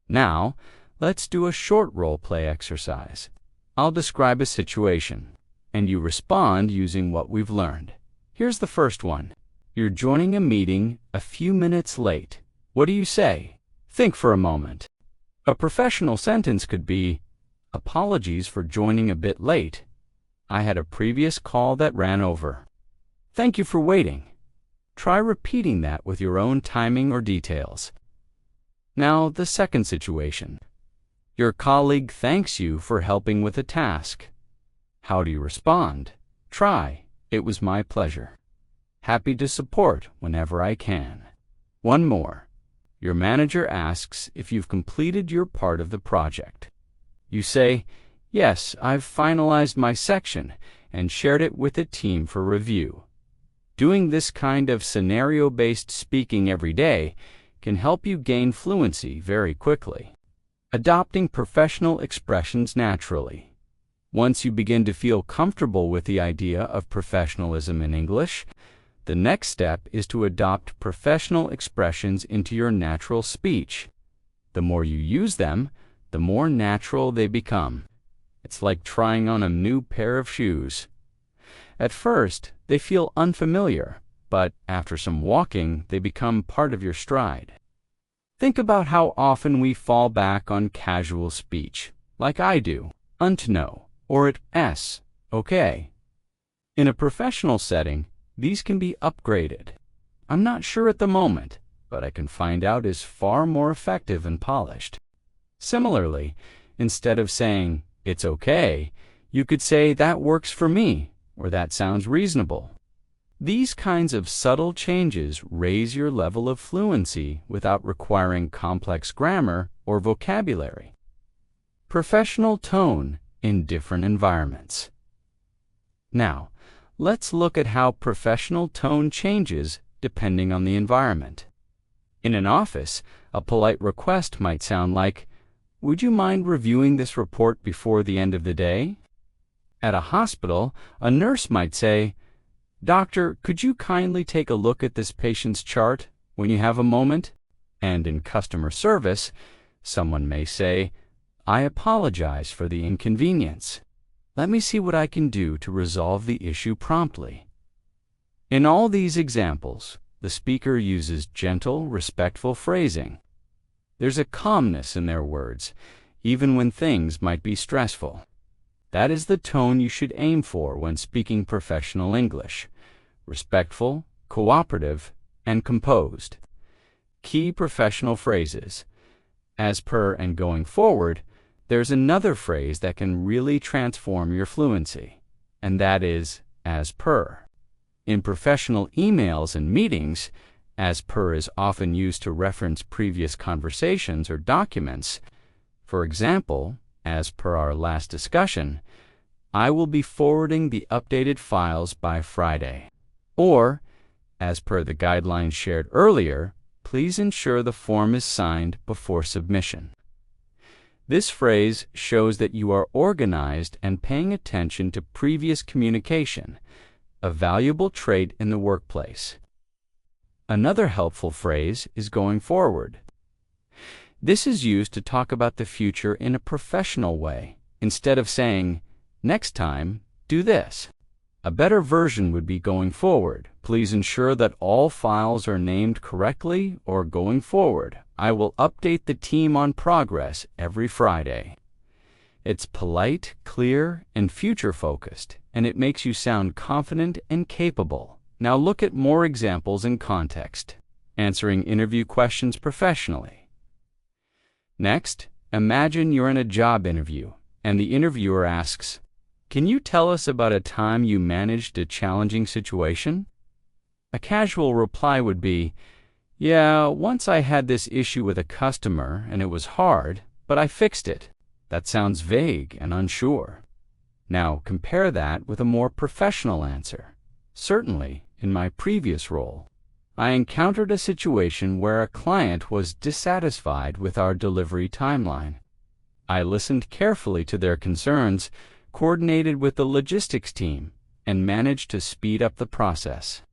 Now, let's do a short role play exercise. I'll describe a situation, and you respond using what we've learned. Here's the first one. You're joining a meeting a few minutes late. What do you say? Think for a moment. A professional sentence could be, "Apologies for joining a bit late. I had a previous call that ran over. Thank you for waiting." Try repeating that with your own timing or details. Now, the second situation. Your colleague thanks you for helping with a task. How do you respond? Try, "It was my pleasure. Happy to support whenever I can." One more. Your manager asks if you've completed your part of the project. You say, "Yes, I've finalized my section and shared it with the team for review." Doing this kind of scenario-based speaking every day can help you gain fluency very quickly. Adopting professional expressions naturally. Once you begin to feel comfortable with the idea of professionalism in English, the next step is to adopt professional expressions into your natural speech. The more you use them, the more natural they become. It's like trying on a new pair of shoes. At first, they feel unfamiliar, but after some walking, they become part of your stride. Think about how often we fall back on casual speech, like I do, "unto-know," or at "s," "okay." In a professional setting, these can be upgraded. "I'm not sure at the moment, but I can find out" is far more effective and polished. Similarly, instead of saying, "It's okay," you could say, "That works for me," or "That sounds reasonable." These kinds of subtle changes raise your level of fluency without requiring complex grammar or vocabulary. Professional tone in different environments. Now, let's look at how professional tone changes depending on the environment. In an office, a polite request might sound like, "Would you mind reviewing this report before the end of the day?" At a hospital, a nurse might say, "Doctor, could you kindly take a look at this patient's chart when you have a moment?" And in customer service, someone may say, "I apologize for the inconvenience. Let me see what I can do to resolve the issue promptly." In all these examples, the speaker uses gentle, respectful phrasing. There's a calmness in their words, even when things might be stressful. That is the tone you should aim for when speaking professional English: respectful, cooperative, and composed. Key professional phrases. As per and going forward, There's another phrase that can really transform your fluency, and that is as per. In professional emails and meetings, as per is often used to reference previous conversations or documents. For example, as per our last discussion, I will be forwarding the updated files by Friday. Or, as per the guidelines shared earlier, please ensure the form is signed before submission. This phrase shows that you are organized and paying attention to previous communication, a valuable trait in the workplace. Another helpful phrase is going forward. This is used to talk about the future in a professional way, instead of saying, next time, do this. A better version would be going forward. Please ensure that all files are named correctly, or going forward, I will update the team on progress every Friday. It's polite, clear, and future-focused, and it makes you sound confident and capable. Now look at more examples in context. Answering interview questions professionally. Next, imagine you're in a job interview, and the interviewer asks, can you tell us about a time you managed a challenging situation? A casual reply would be, yeah, once I had this issue with a customer and it was hard, but I fixed it. That sounds vague and unsure. Now compare that with a more professional answer. Certainly, in my previous role, I encountered a situation where a client was dissatisfied with our delivery timeline. I listened carefully to their concerns, coordinated with the logistics team, and managed to speed up the process.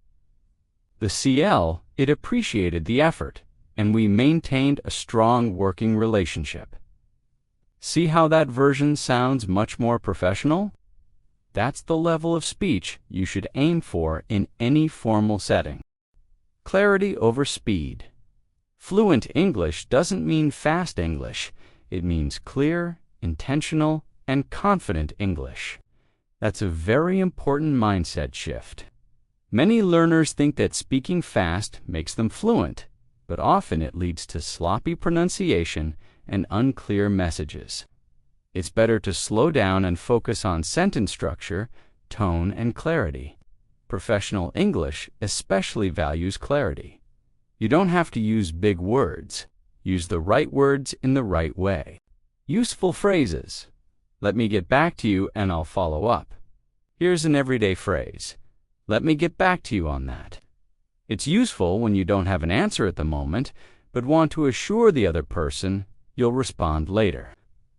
The CL, it appreciated the effort, and we maintained a strong working relationship. See how that version sounds much more professional? That's the level of speech you should aim for in any formal setting. Clarity over speed. Fluent English doesn't mean fast English. It means clear, intentional, and confident English. That's a very important mindset shift. Many learners think that speaking fast makes them fluent, but often it leads to sloppy pronunciation and unclear messages. It's better to slow down and focus on sentence structure, tone, and clarity. Professional English especially values clarity. You don't have to use big words. Use the right words in the right way. Useful phrases. Let me get back to you and I'll follow up. Here's an everyday phrase. Let me get back to you on that. It's useful when you don't have an answer at the moment, but want to assure the other person you'll respond later.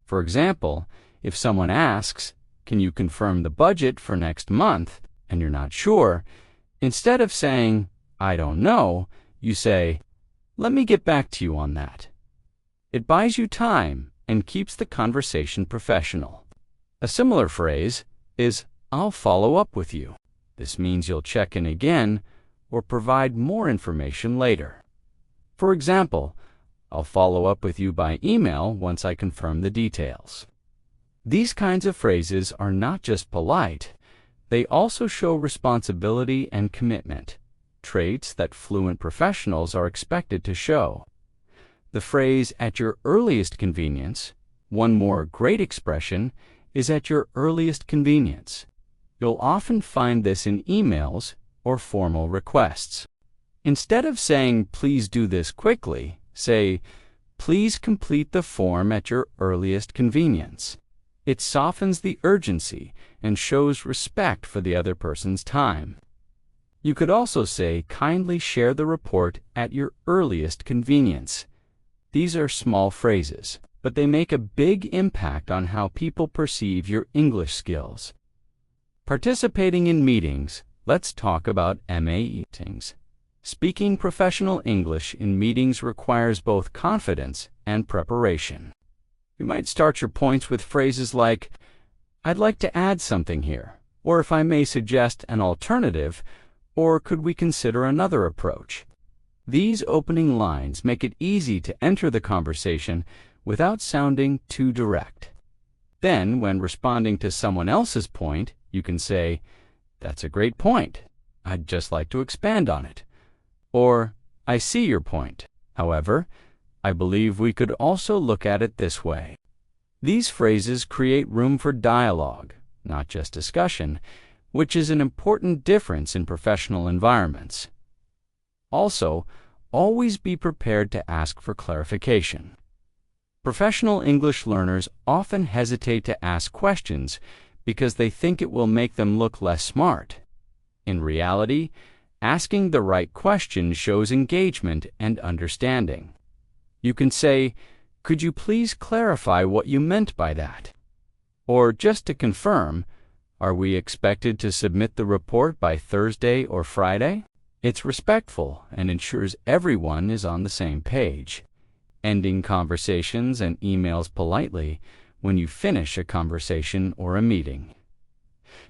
For example, if someone asks, can you confirm the budget for next month, and you're not sure, instead of saying, I don't know, you say, let me get back to you on that. It buys you time and keeps the conversation professional. A similar phrase is, I'll follow up with you. This means you'll check in again or provide more information later. For example, I'll follow up with you by email once I confirm the details. These kinds of phrases are not just polite, they also show responsibility and commitment, traits that fluent professionals are expected to show. The phrase, at your earliest convenience, one more great expression, is at your earliest convenience. You'll often find this in emails or formal requests. Instead of saying, please do this quickly, say, please complete the form at your earliest convenience. It softens the urgency and shows respect for the other person's time. You could also say, kindly share the report at your earliest convenience. These are small phrases, but they make a big impact on how people perceive your English skills. Participating in meetings, let's talk about MA meetings. Speaking professional English in meetings requires both confidence and preparation. You might start your points with phrases like, I'd like to add something here, or if I may suggest an alternative, or could we consider another approach? These opening lines make it easy to enter the conversation without sounding too direct. Then, when responding to someone else's point, you can say, that's a great point. I'd just like to expand on it. Or, I see your point. However, I believe we could also look at it this way. These phrases create room for dialogue, not just discussion, which is an important difference in professional environments. Also, always be prepared to ask for clarification. Professional English learners often hesitate to ask questions because they think it will make them look less smart. In reality, asking the right question shows engagement and understanding. You can say, "Could you please clarify what you meant by that?" Or just to confirm, "Are we expected to submit the report by Thursday or Friday?" It's respectful and ensures everyone is on the same page. Ending conversations and emails politely when you finish a conversation or a meeting.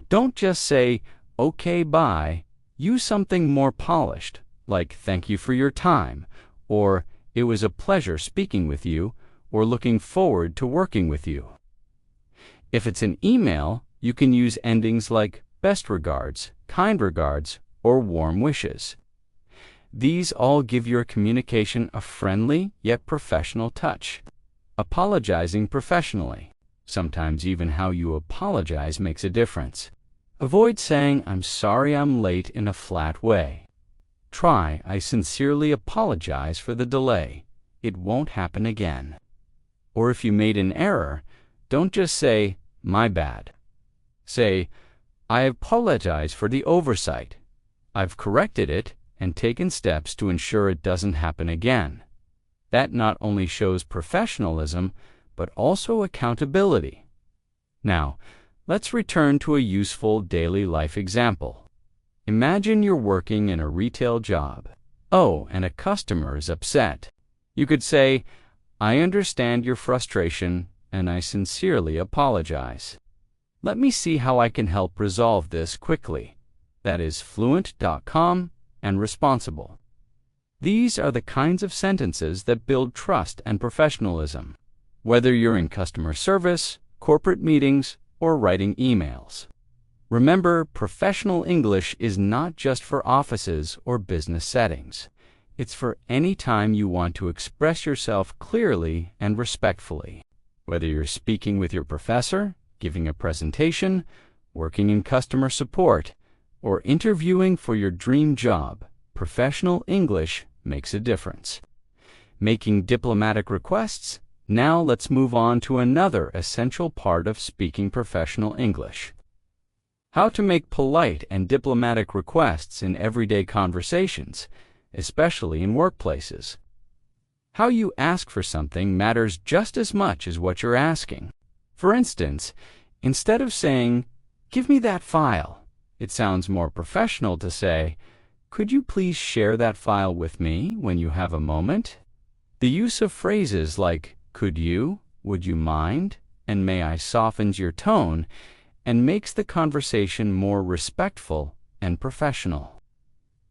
Don't just say, "Okay, bye." Use something more polished, like "Thank you for your time," or "It was a pleasure speaking with you," or "Looking forward to working with you." If it's an email, you can use endings like "Best regards," "Kind regards," or "Warm wishes." These all give your communication a friendly yet professional touch. Apologizing professionally. Sometimes even how you apologize makes a difference. Avoid saying, "I'm sorry I'm late" in a flat way. Try, "I sincerely apologize for the delay. It won't happen again." Or if you made an error, don't just say, "My bad." Say, "I apologize for the oversight. I've corrected it and taken steps to ensure it doesn't happen again." That not only shows professionalism, but also accountability. Now, let's return to a useful daily life example. Imagine you're working in a retail job. Oh, and a customer is upset. You could say, "I understand your frustration, and I sincerely apologize. Let me see how I can help resolve this quickly." That is fluent.com and responsible. These are the kinds of sentences that build trust and professionalism, whether you're in customer service, corporate meetings, or writing emails. Remember, professional English is not just for offices or business settings. It's for any time you want to express yourself clearly and respectfully. Whether you're speaking with your professor, giving a presentation, working in customer support, or interviewing for your dream job, professional English makes a difference. Making diplomatic requests? Now let's move on to another essential part of speaking professional English. How to make polite and diplomatic requests in everyday conversations, especially in workplaces. How you ask for something matters just as much as what you're asking. For instance, instead of saying, "Give me that file," it sounds more professional to say, "Could you please share that file with me when you have a moment?" The use of phrases like "could you," "would you mind," and "may I" softens your tone and makes the conversation more respectful and professional.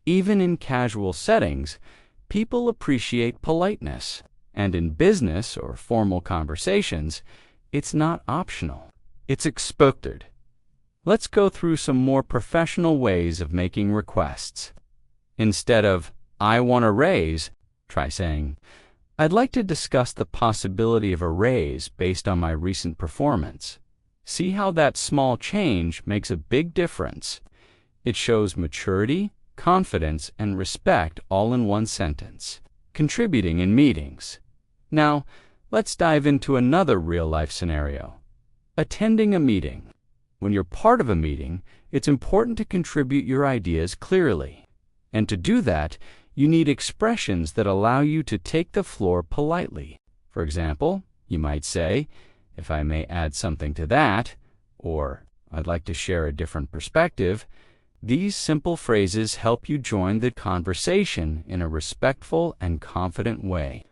Even in casual settings, people appreciate politeness, and in business or formal conversations, it's not optional. It's expected. Let's go through some more professional ways of making requests. Instead of "I want a raise," try saying, "I'd like to discuss the possibility of a raise based on my recent performance." See how that small change makes a big difference. It shows maturity, confidence, and respect all in one sentence. Contributing in meetings. Now, let's dive into another real-life scenario. Attending a meeting. When you're part of a meeting, it's important to contribute your ideas clearly. And to do that, you need expressions that allow you to take the floor politely. For example, you might say, "If I may add something to that," or "I'd like to share a different perspective." These simple phrases help you join the conversation in a respectful and confident way.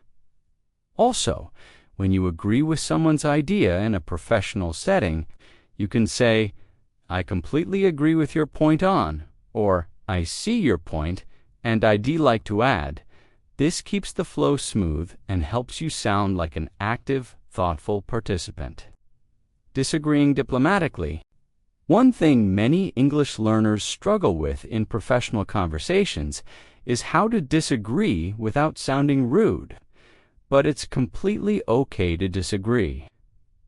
Also, when you agree with someone's idea in a professional setting, you can say, "I completely agree with your point on," or "I see your point, and I'd like to add." This keeps the flow smooth and helps you sound like an active, thoughtful participant. Disagreeing diplomatically. One thing many English learners struggle with in professional conversations is how to disagree without sounding rude. But it's completely okay to disagree.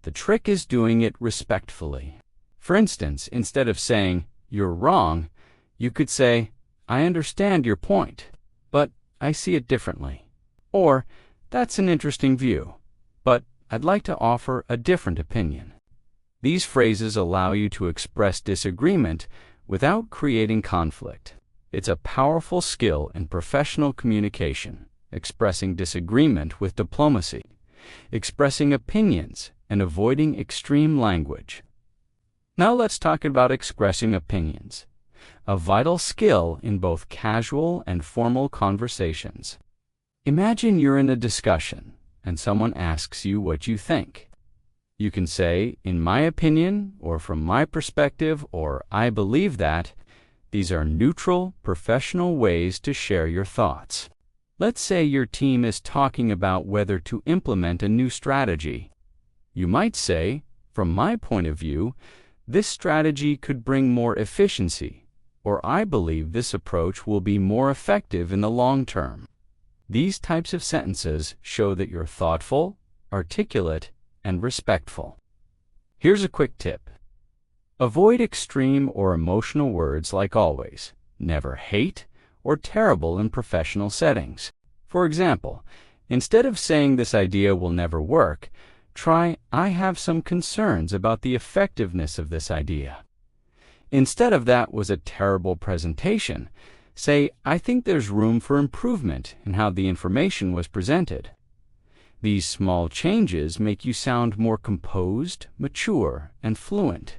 The trick is doing it respectfully. For instance, instead of saying, "You're wrong," you could say, "I understand your point, but I see it differently." Or, "That's an interesting view, but I'd like to offer a different opinion." These phrases allow you to express disagreement without creating conflict. It's a powerful skill in professional communication, expressing disagreement with diplomacy, expressing opinions, and avoiding extreme language. Now let's talk about expressing opinions, a vital skill in both casual and formal conversations. Imagine you're in a discussion and someone asks you what you think. You can say, "In my opinion," or "From my perspective," or "I believe that." These are neutral, professional ways to share your thoughts. Let's say your team is talking about whether to implement a new strategy. You might say, "From my point of view, this strategy could bring more efficiency," or "I believe this approach will be more effective in the long term." These types of sentences show that you're thoughtful, articulate, and respectful. Here's a quick tip. Avoid extreme or emotional words like always, never, hate, or terrible in professional settings. For example, instead of saying "this idea will never work," try "I have some concerns about the effectiveness of this idea." Instead of "that was a terrible presentation," say "I think there's room for improvement in how the information was presented." These small changes make you sound more composed, mature, and fluent.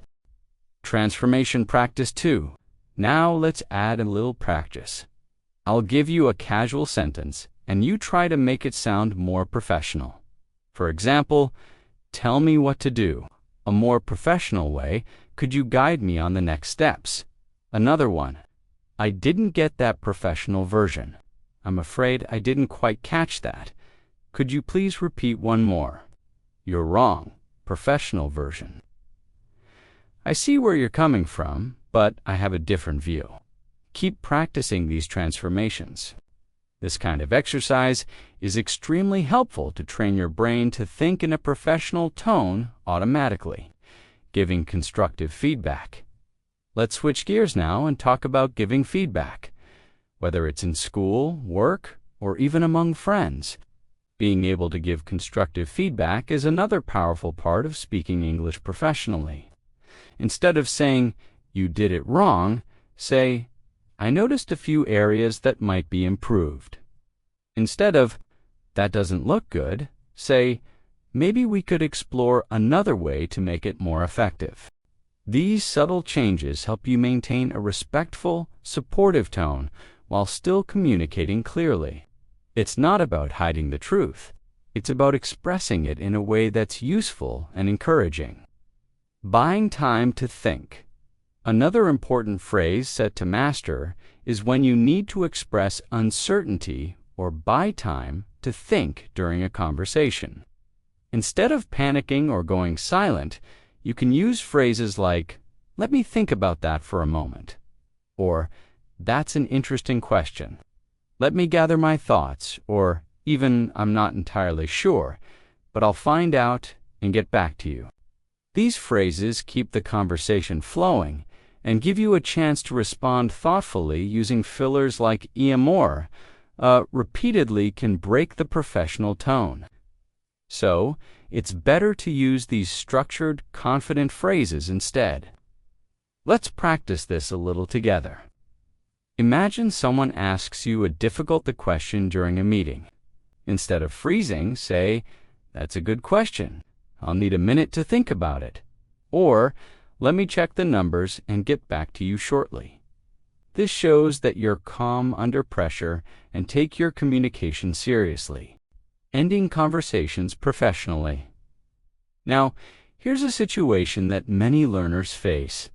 Transformation practice 2. Now let's add a little practice. I'll give you a casual sentence, and you try to make it sound more professional. For example, "Tell me what to do." A more professional way, "Could you guide me on the next steps?" Another one, "I didn't get that professional version. I'm afraid I didn't quite catch that. Could you please repeat one more?" "You're wrong." Professional version. "I see where you're coming from, but I have a different view." Keep practicing these transformations. This kind of exercise is extremely helpful to train your brain to think in a professional tone automatically, giving constructive feedback. Let's switch gears now and talk about giving feedback. Whether it's in school, work, or even among friends, being able to give constructive feedback is another powerful part of speaking English professionally. Instead of saying, "You did it wrong," say, "I noticed a few areas that might be improved." Instead of, "That doesn't look good," say, "Maybe we could explore another way to make it more effective." These subtle changes help you maintain a respectful, supportive tone while still communicating clearly. It's not about hiding the truth. It's about expressing it in a way that's useful and encouraging. Buying time to think. Another important phrase set to master is when you need to express uncertainty or buy time to think during a conversation. Instead of panicking or going silent, you can use phrases like, "Let me think about that for a moment," or "That's an interesting question. Let me gather my thoughts," or even, "I'm not entirely sure, but I'll find out and get back to you." These phrases keep the conversation flowing and give you a chance to respond thoughtfully using fillers like "or," repeatedly can break the professional tone. So, it's better to use these structured, confident phrases instead. Let's practice this a little together. Imagine someone asks you a difficult question during a meeting. Instead of freezing, say, "That's a good question. I'll need a minute to think about it." Or, "Let me check the numbers and get back to you shortly." This shows that you're calm under pressure and take your communication seriously, ending conversations professionally. Now, here's a situation that many learners face.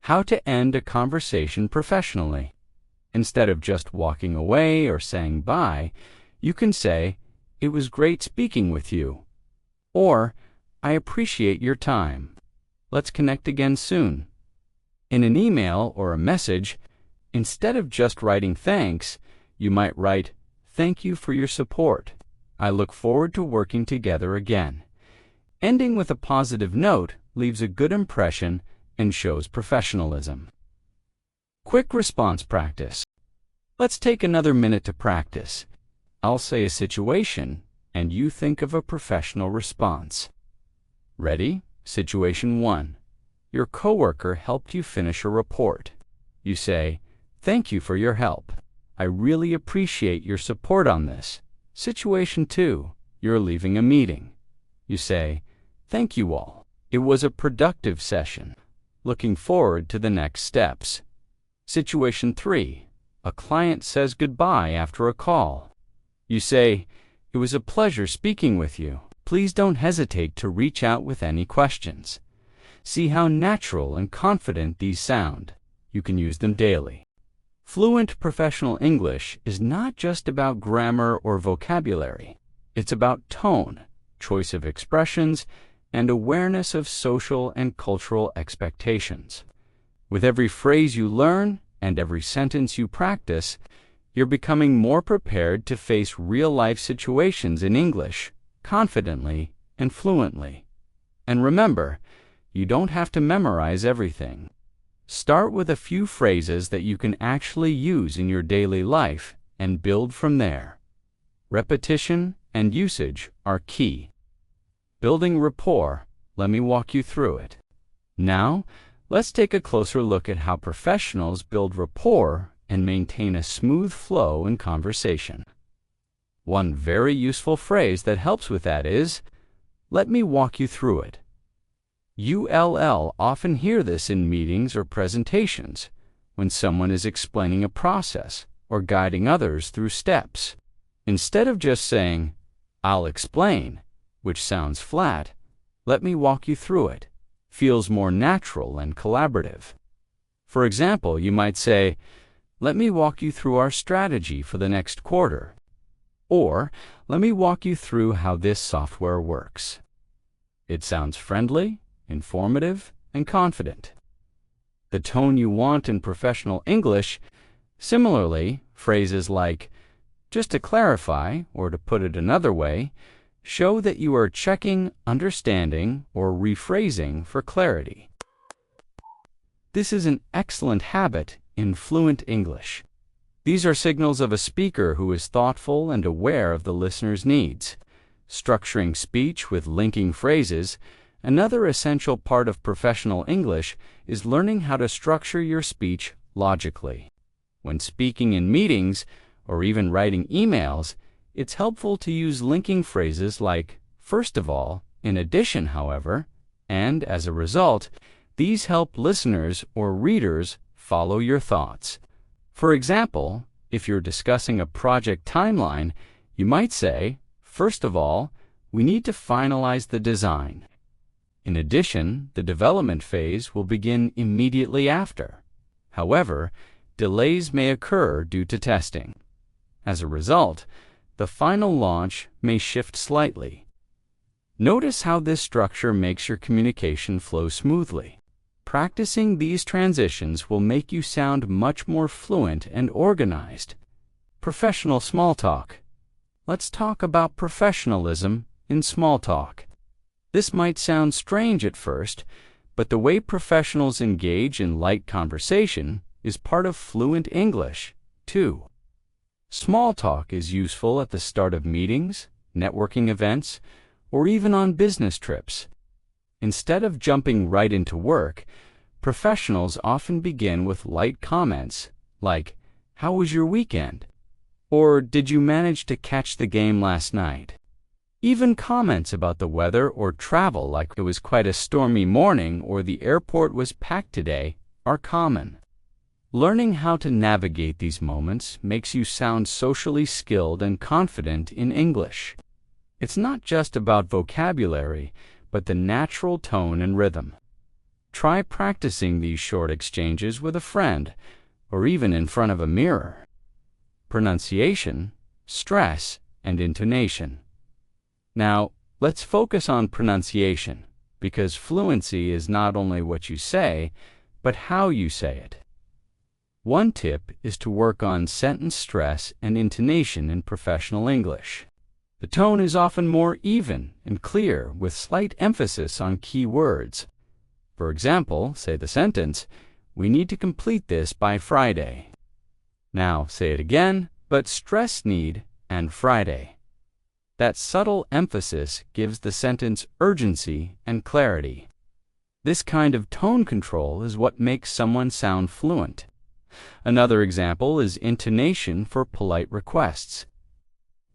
How to end a conversation professionally. Instead of just walking away or saying bye, you can say, "It was great speaking with you," or "I appreciate your time. Let's connect again soon." In an email or a message, instead of just writing thanks, you might write, "Thank you for your support. I look forward to working together again." Ending with a positive note leaves a good impression and shows professionalism. Quick response practice. Let's take another minute to practice. I'll say a situation, and you think of a professional response. Ready? Situation 1. Your coworker helped you finish a report. You say, "Thank you for your help. I really appreciate your support on this." Situation 2. You're leaving a meeting. You say, "Thank you all. It was a productive session. Looking forward to the next steps." Situation 3. A client says goodbye after a call. You say, "It was a pleasure speaking with you. Please don't hesitate to reach out with any questions." See how natural and confident these sound. You can use them daily. Fluent professional English is not just about grammar or vocabulary. It's about tone, choice of expressions, and awareness of social and cultural expectations. With every phrase you learn and every sentence you practice, you're becoming more prepared to face real-life situations in English, confidently and fluently. And remember, you don't have to memorize everything. Start with a few phrases that you can actually use in your daily life and build from there. Repetition and usage are key. Building rapport, let me walk you through it. Now, let's take a closer look at how professionals build rapport and maintain a smooth flow in conversation. One very useful phrase that helps with that is, "Let me walk you through it." You'll often hear this in meetings or presentations when someone is explaining a process or guiding others through steps. Instead of just saying, "I'll explain," which sounds flat, "Let me walk you through it," feels more natural and collaborative. For example, you might say, "Let me walk you through our strategy for the next quarter," or "Let me walk you through how this software works." It sounds friendly, informative, and confident. The tone you want in professional English. Similarly, phrases like, "Just to clarify," or to put it another way, show that you are checking, understanding, or rephrasing for clarity. This is an excellent habit in fluent English. These are signals of a speaker who is thoughtful and aware of the listener's needs. Structuring speech with linking phrases. Another essential part of professional English is learning how to structure your speech logically. When speaking in meetings or even writing emails, it's helpful to use linking phrases like "first of all," "in addition, however," and as a result, these help listeners or readers follow your thoughts. For example, if you're discussing a project timeline, you might say, "First of all, we need to finalize the design. In addition, the development phase will begin immediately after. However, delays may occur due to testing. As a result, the final launch may shift slightly." Notice how this structure makes your communication flow smoothly. Practicing these transitions will make you sound much more fluent and organized. Professional small talk. Let's talk about professionalism in small talk. This might sound strange at first, but the way professionals engage in light conversation is part of fluent English, too. Small talk is useful at the start of meetings, networking events, or even on business trips. Instead of jumping right into work, professionals often begin with light comments like, "How was your weekend?" or "Did you manage to catch the game last night?" Even comments about the weather or travel, like "It was quite a stormy morning" or "The airport was packed today," are common. Learning how to navigate these moments makes you sound socially skilled and confident in English. It's not just about vocabulary, but the natural tone and rhythm. Try practicing these short exchanges with a friend, or even in front of a mirror. Pronunciation, stress, and intonation. Now, let's focus on pronunciation, because fluency is not only what you say, but how you say it. One tip is to work on sentence stress and intonation in professional English. The tone is often more even and clear, with slight emphasis on key words. For example, say the sentence, "We need to complete this by Friday." Now say it again, but stress need and Friday. That subtle emphasis gives the sentence urgency and clarity. This kind of tone control is what makes someone sound fluent. Another example is intonation for polite requests.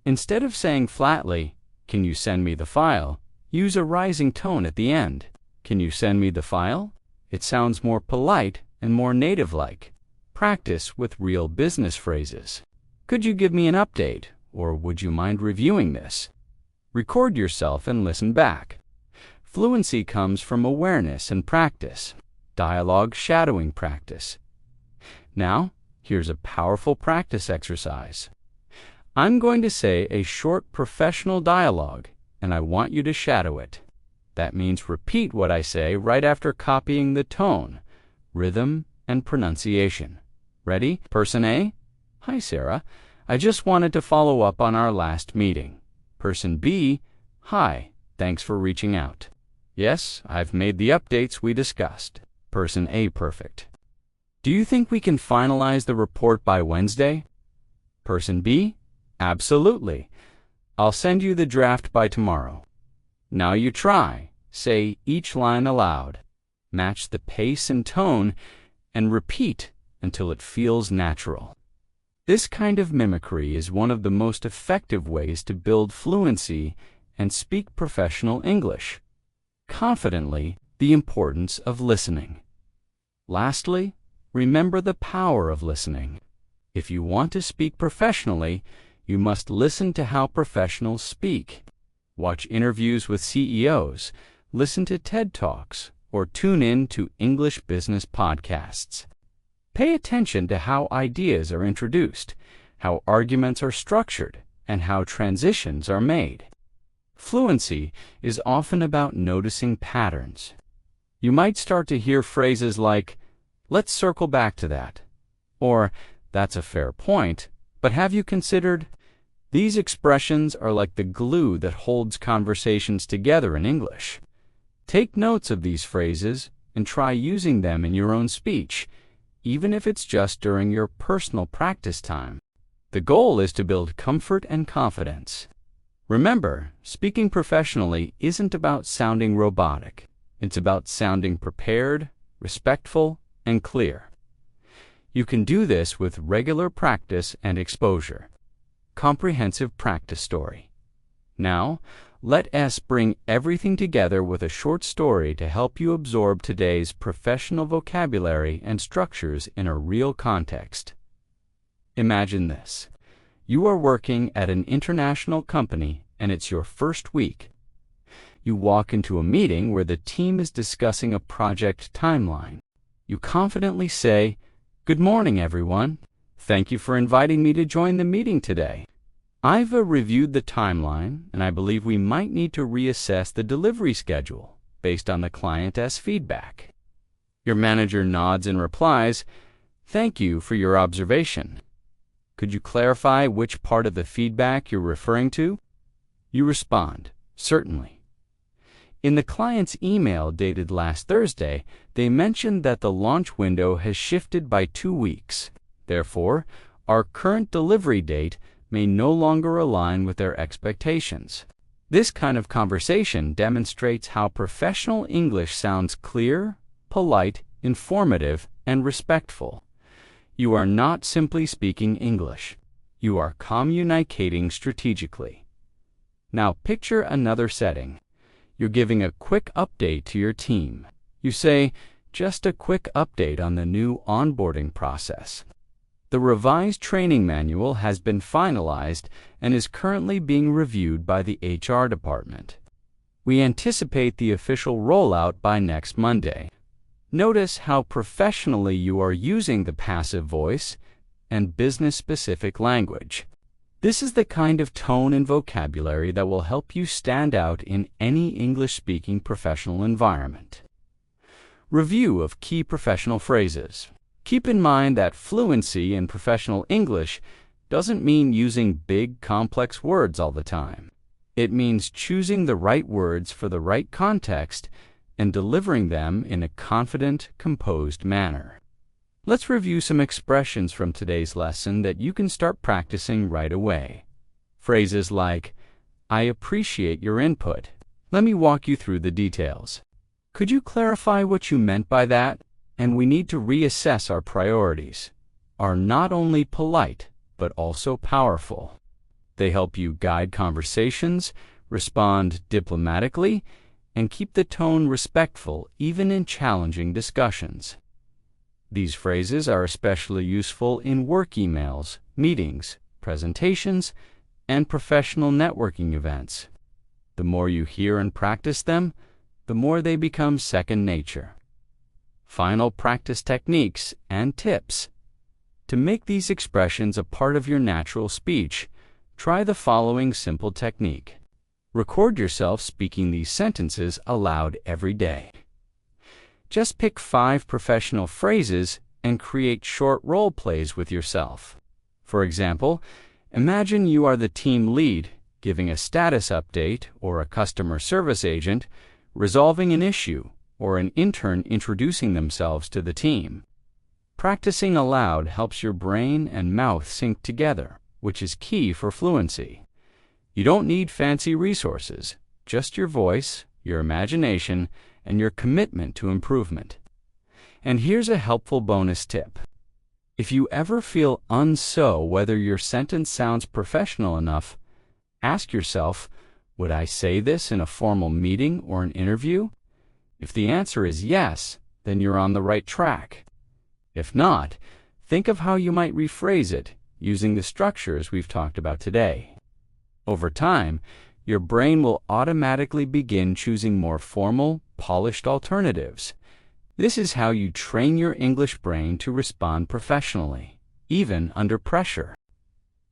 Instead of saying flatly, "Can you send me the file?" use a rising tone at the end. "Can you send me the file?" It sounds more polite and more native-like. Practice with real business phrases. "Could you give me an update?" or "Would you mind reviewing this?" Record yourself and listen back. Fluency comes from awareness and practice, dialogue shadowing practice. Now, here's a powerful practice exercise. I'm going to say a short professional dialogue, and I want you to shadow it. That means repeat what I say right after copying the tone, rhythm, and pronunciation. Ready? Person A: "Hi, Sarah. I just wanted to follow up on our last meeting." Person B: "Hi, thanks for reaching out. Yes, I've made the updates we discussed." Person A: "Perfect. Do you think we can finalize the report by Wednesday?" Person B: "Absolutely. I'll send you the draft by tomorrow." Now you try. Say each line aloud. Match the pace and tone, and repeat until it feels natural. This kind of mimicry is one of the most effective ways to build fluency and speak professional English. Confidently, the importance of listening. Lastly, remember the power of listening. If you want to speak professionally, you must listen to how professionals speak. Watch interviews with CEOs, listen to TED Talks, or tune in to English business podcasts. Pay attention to how ideas are introduced, how arguments are structured, and how transitions are made. Fluency is often about noticing patterns. You might start to hear phrases like, "Let's circle back to that," or "That's a fair point, but have you considered?" These expressions are like the glue that holds conversations together in English. Take notes of these phrases and try using them in your own speech, even if it's just during your personal practice time. The goal is to build comfort and confidence. Remember, speaking professionally isn't about sounding robotic. It's about sounding prepared, respectful, and clear. You can do this with regular practice and exposure. Comprehensive practice story. Now, let us bring everything together with a short story to help you absorb today's professional vocabulary and structures in a real context. Imagine this. You are working at an international company and it's your first week. You walk into a meeting where the team is discussing a project timeline. You confidently say, "Good morning, everyone. Thank you for inviting me to join the meeting today. I've reviewed the timeline, and I believe we might need to reassess the delivery schedule based on the client's feedback." Your manager nods and replies, "Thank you for your observation. Could you clarify which part of the feedback you're referring to?" You respond, "Certainly. In the client's email dated last Thursday, they mentioned that the launch window has shifted by 2 weeks. Therefore, our current delivery date may no longer align with their expectations." This kind of conversation demonstrates how professional English sounds clear, polite, informative, and respectful. You are not simply speaking English. You are communicating strategically. Now picture another setting. You're giving a quick update to your team. You say, "Just a quick update on the new onboarding process. The revised training manual has been finalized and is currently being reviewed by the HR department. We anticipate the official rollout by next Monday." Notice how professionally you are using the passive voice and business-specific language. This is the kind of tone and vocabulary that will help you stand out in any English-speaking professional environment. Review of key professional phrases. Keep in mind that fluency in professional English doesn't mean using big, complex words all the time. It means choosing the right words for the right context and delivering them in a confident, composed manner. Let's review some expressions from today's lesson that you can start practicing right away. Phrases like, "I appreciate your input. Let me walk you through the details. Could you clarify what you meant by that? And we need to reassess our priorities," are not only polite, but also powerful. They help you guide conversations, respond diplomatically, and keep the tone respectful even in challenging discussions. These phrases are especially useful in work emails, meetings, presentations, and professional networking events. The more you hear and practice them, the more they become second nature. Final practice techniques and tips. To make these expressions a part of your natural speech, try the following simple technique. Record yourself speaking these sentences aloud every day. Just pick 5 professional phrases and create short role plays with yourself. For example, imagine you are the team lead, giving a status update, or a customer service agent, resolving an issue, or an intern introducing themselves to the team. Practicing aloud helps your brain and mouth sync together, which is key for fluency. You don't need fancy resources, just your voice, your imagination, and your commitment to improvement. And here's a helpful bonus tip. If you ever feel unsure whether your sentence sounds professional enough, ask yourself, would I say this in a formal meeting or an interview? If the answer is yes, then you're on the right track. If not, think of how you might rephrase it using the structures we've talked about today. Over time, your brain will automatically begin choosing more formal, polished alternatives. This is how you train your English brain to respond professionally, even under pressure.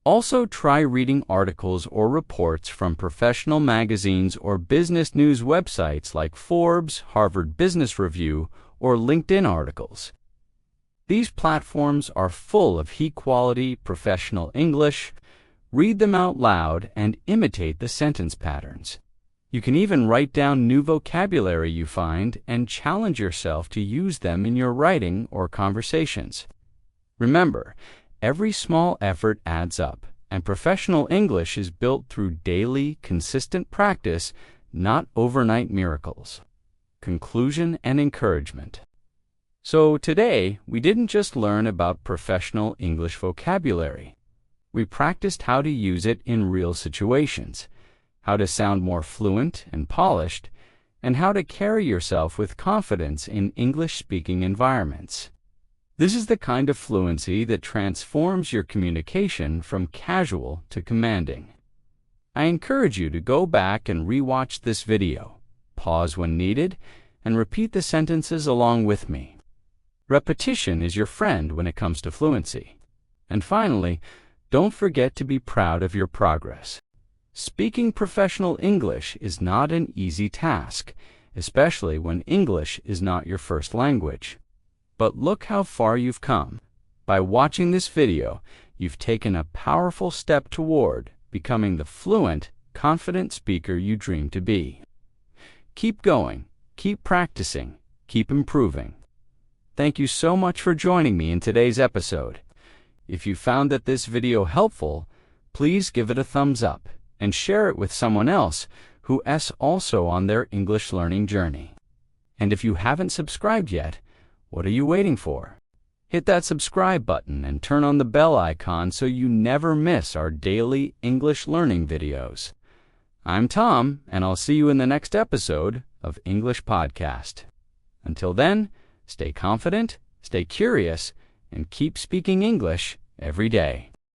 Also, try reading articles or reports from professional magazines or business news websites like Forbes, Harvard Business Review, or LinkedIn articles. These platforms are full of high-quality professional English. Read them out loud and imitate the sentence patterns. You can even write down new vocabulary you find and challenge yourself to use them in your writing or conversations. Remember, every small effort adds up, and professional English is built through daily, consistent practice, not overnight miracles. Conclusion and encouragement. So today, we didn't just learn about professional English vocabulary. We practiced how to use it in real situations, how to sound more fluent and polished, and how to carry yourself with confidence in English-speaking environments. This is the kind of fluency that transforms your communication from casual to commanding. I encourage you to go back and re-watch this video, pause when needed, and repeat the sentences along with me. Repetition is your friend when it comes to fluency. And finally, don't forget to be proud of your progress. Speaking professional English is not an easy task, especially when English is not your first language. But look how far you've come. By watching this video, you've taken a powerful step toward becoming the fluent, confident speaker you dream to be. Keep going, keep practicing, keep improving. Thank you so much for joining me in today's episode. If you found that this video helpful, please give it a thumbs up and share it with someone else who is also on their English learning journey. And if you haven't subscribed yet, what are you waiting for? Hit that subscribe button and turn on the bell icon so you never miss our daily English learning videos. I'm Tom, and I'll see you in the next episode of English Podcast. Until then, stay confident, stay curious, and keep speaking English every day.